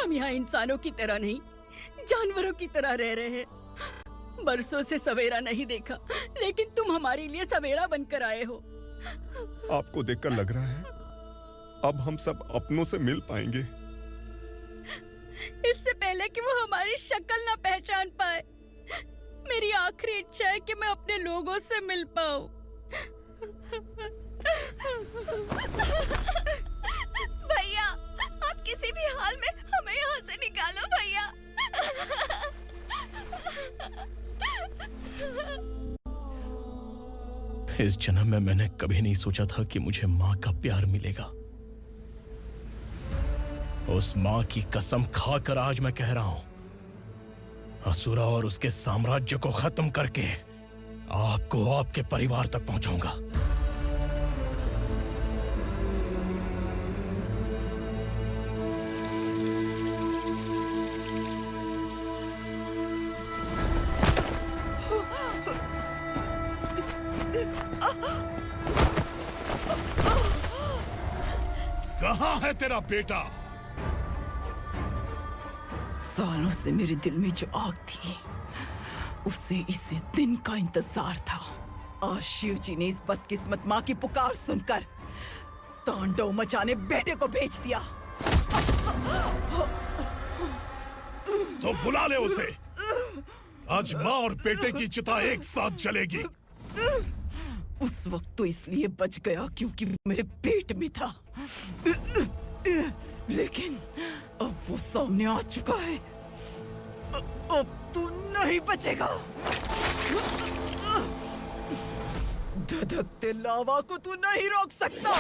Speaker 15: हम यहाँ इंसानों की तरह नहीं, जानवरों की तरह रह रहे हैं। बरसों से सवेरा नहीं देखा, लेकिन तुम हमारे लिए सवेरा बनकर आए हो।
Speaker 13: आपको देखकर लग रहा है अब हम सब अपनों से मिल पाएंगे।
Speaker 15: इससे पहले कि वो हमारी शक्ल ना पहचान पाए, मेरी आखिरी इच्छा है कि मैं अपने लोगों से मिल पाऊं।
Speaker 11: भैया, आप किसी भी हाल में हमें यहाँ से निकालो भैया।
Speaker 1: इस जन्म में मैंने कभी नहीं सोचा था कि मुझे माँ का प्यार मिलेगा। उस माँ की कसम खाकर आज मैं कह रहा हूं, असुरा और उसके साम्राज्य को खत्म करके आपको आपके परिवार तक पहुंचाऊंगा।
Speaker 16: कहाँ है तेरा बेटा?
Speaker 19: सालों से मेरे दिल में जो आग थी, उसे इसी दिन का इंतजार था। आज शिव जी ने इस बदकिस्मत माँ की पुकार सुनकर तांडव मचाने बेटे को भेज दिया।
Speaker 16: तो बुला ले उसे। आज माँ और बेटे की चिता एक साथ जलेगी।
Speaker 19: उस वक्त तो इसलिए बच गया क्योंकि वो मेरे पेट में था, लेकिन अब वो सामने आ चुका है। अब तू नहीं बचेगा। धधकते लावा को तू नहीं रोक सकता।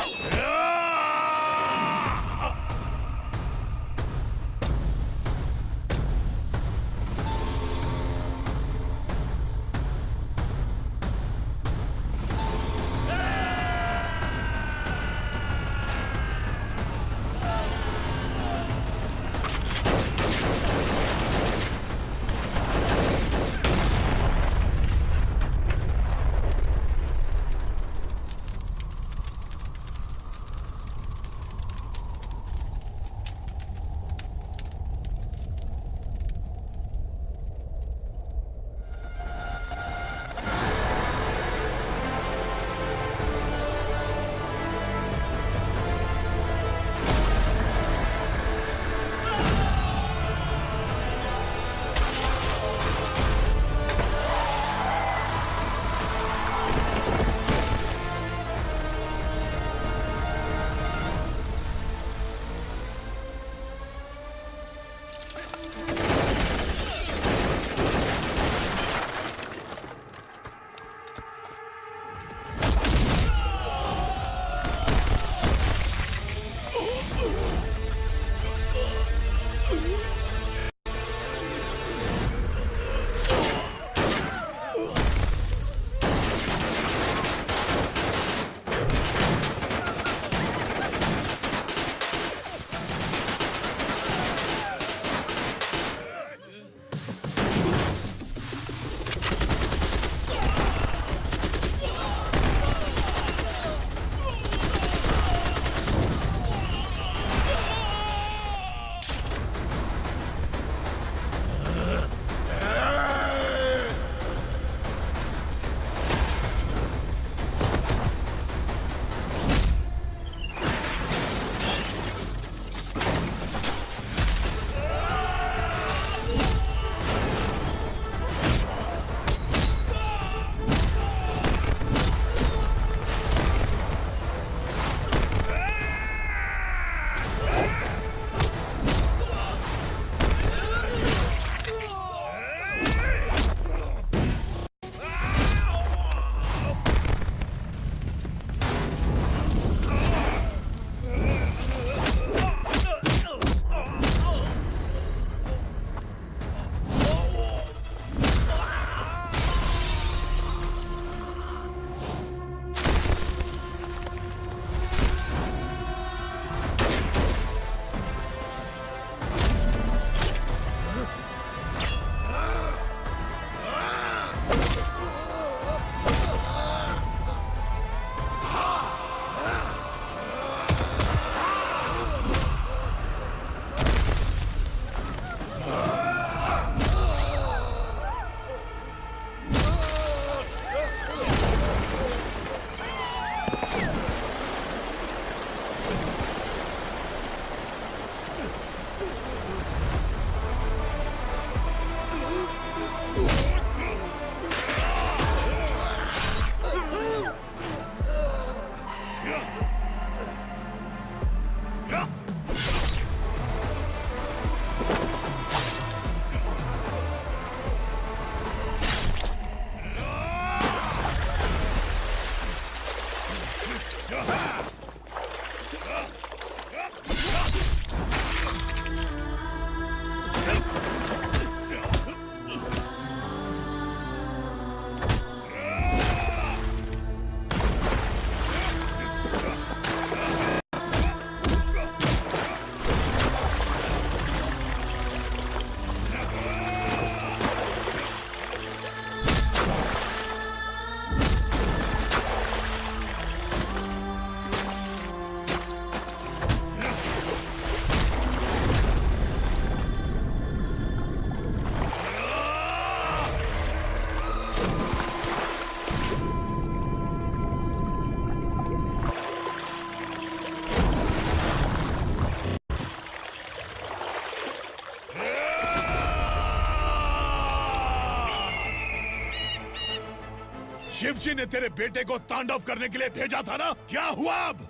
Speaker 16: शिवजी ने तेरे बेटे को तांडव करने के लिए भेजा था ना, क्या हुआ अब?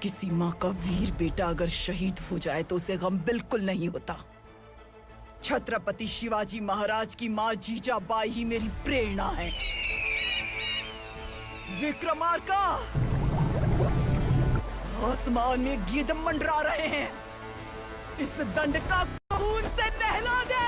Speaker 19: किसी माँ का वीर बेटा अगर शहीद हो जाए तो उसे गम बिल्कुल नहीं होता। छत्रपति शिवाजी महाराज की माँ जीजाबाई ही मेरी प्रेरणा है। विक्रमार्का, आसमान में गिद्ध मंडरा रहे हैं, इस दंड का खून से नहला दे।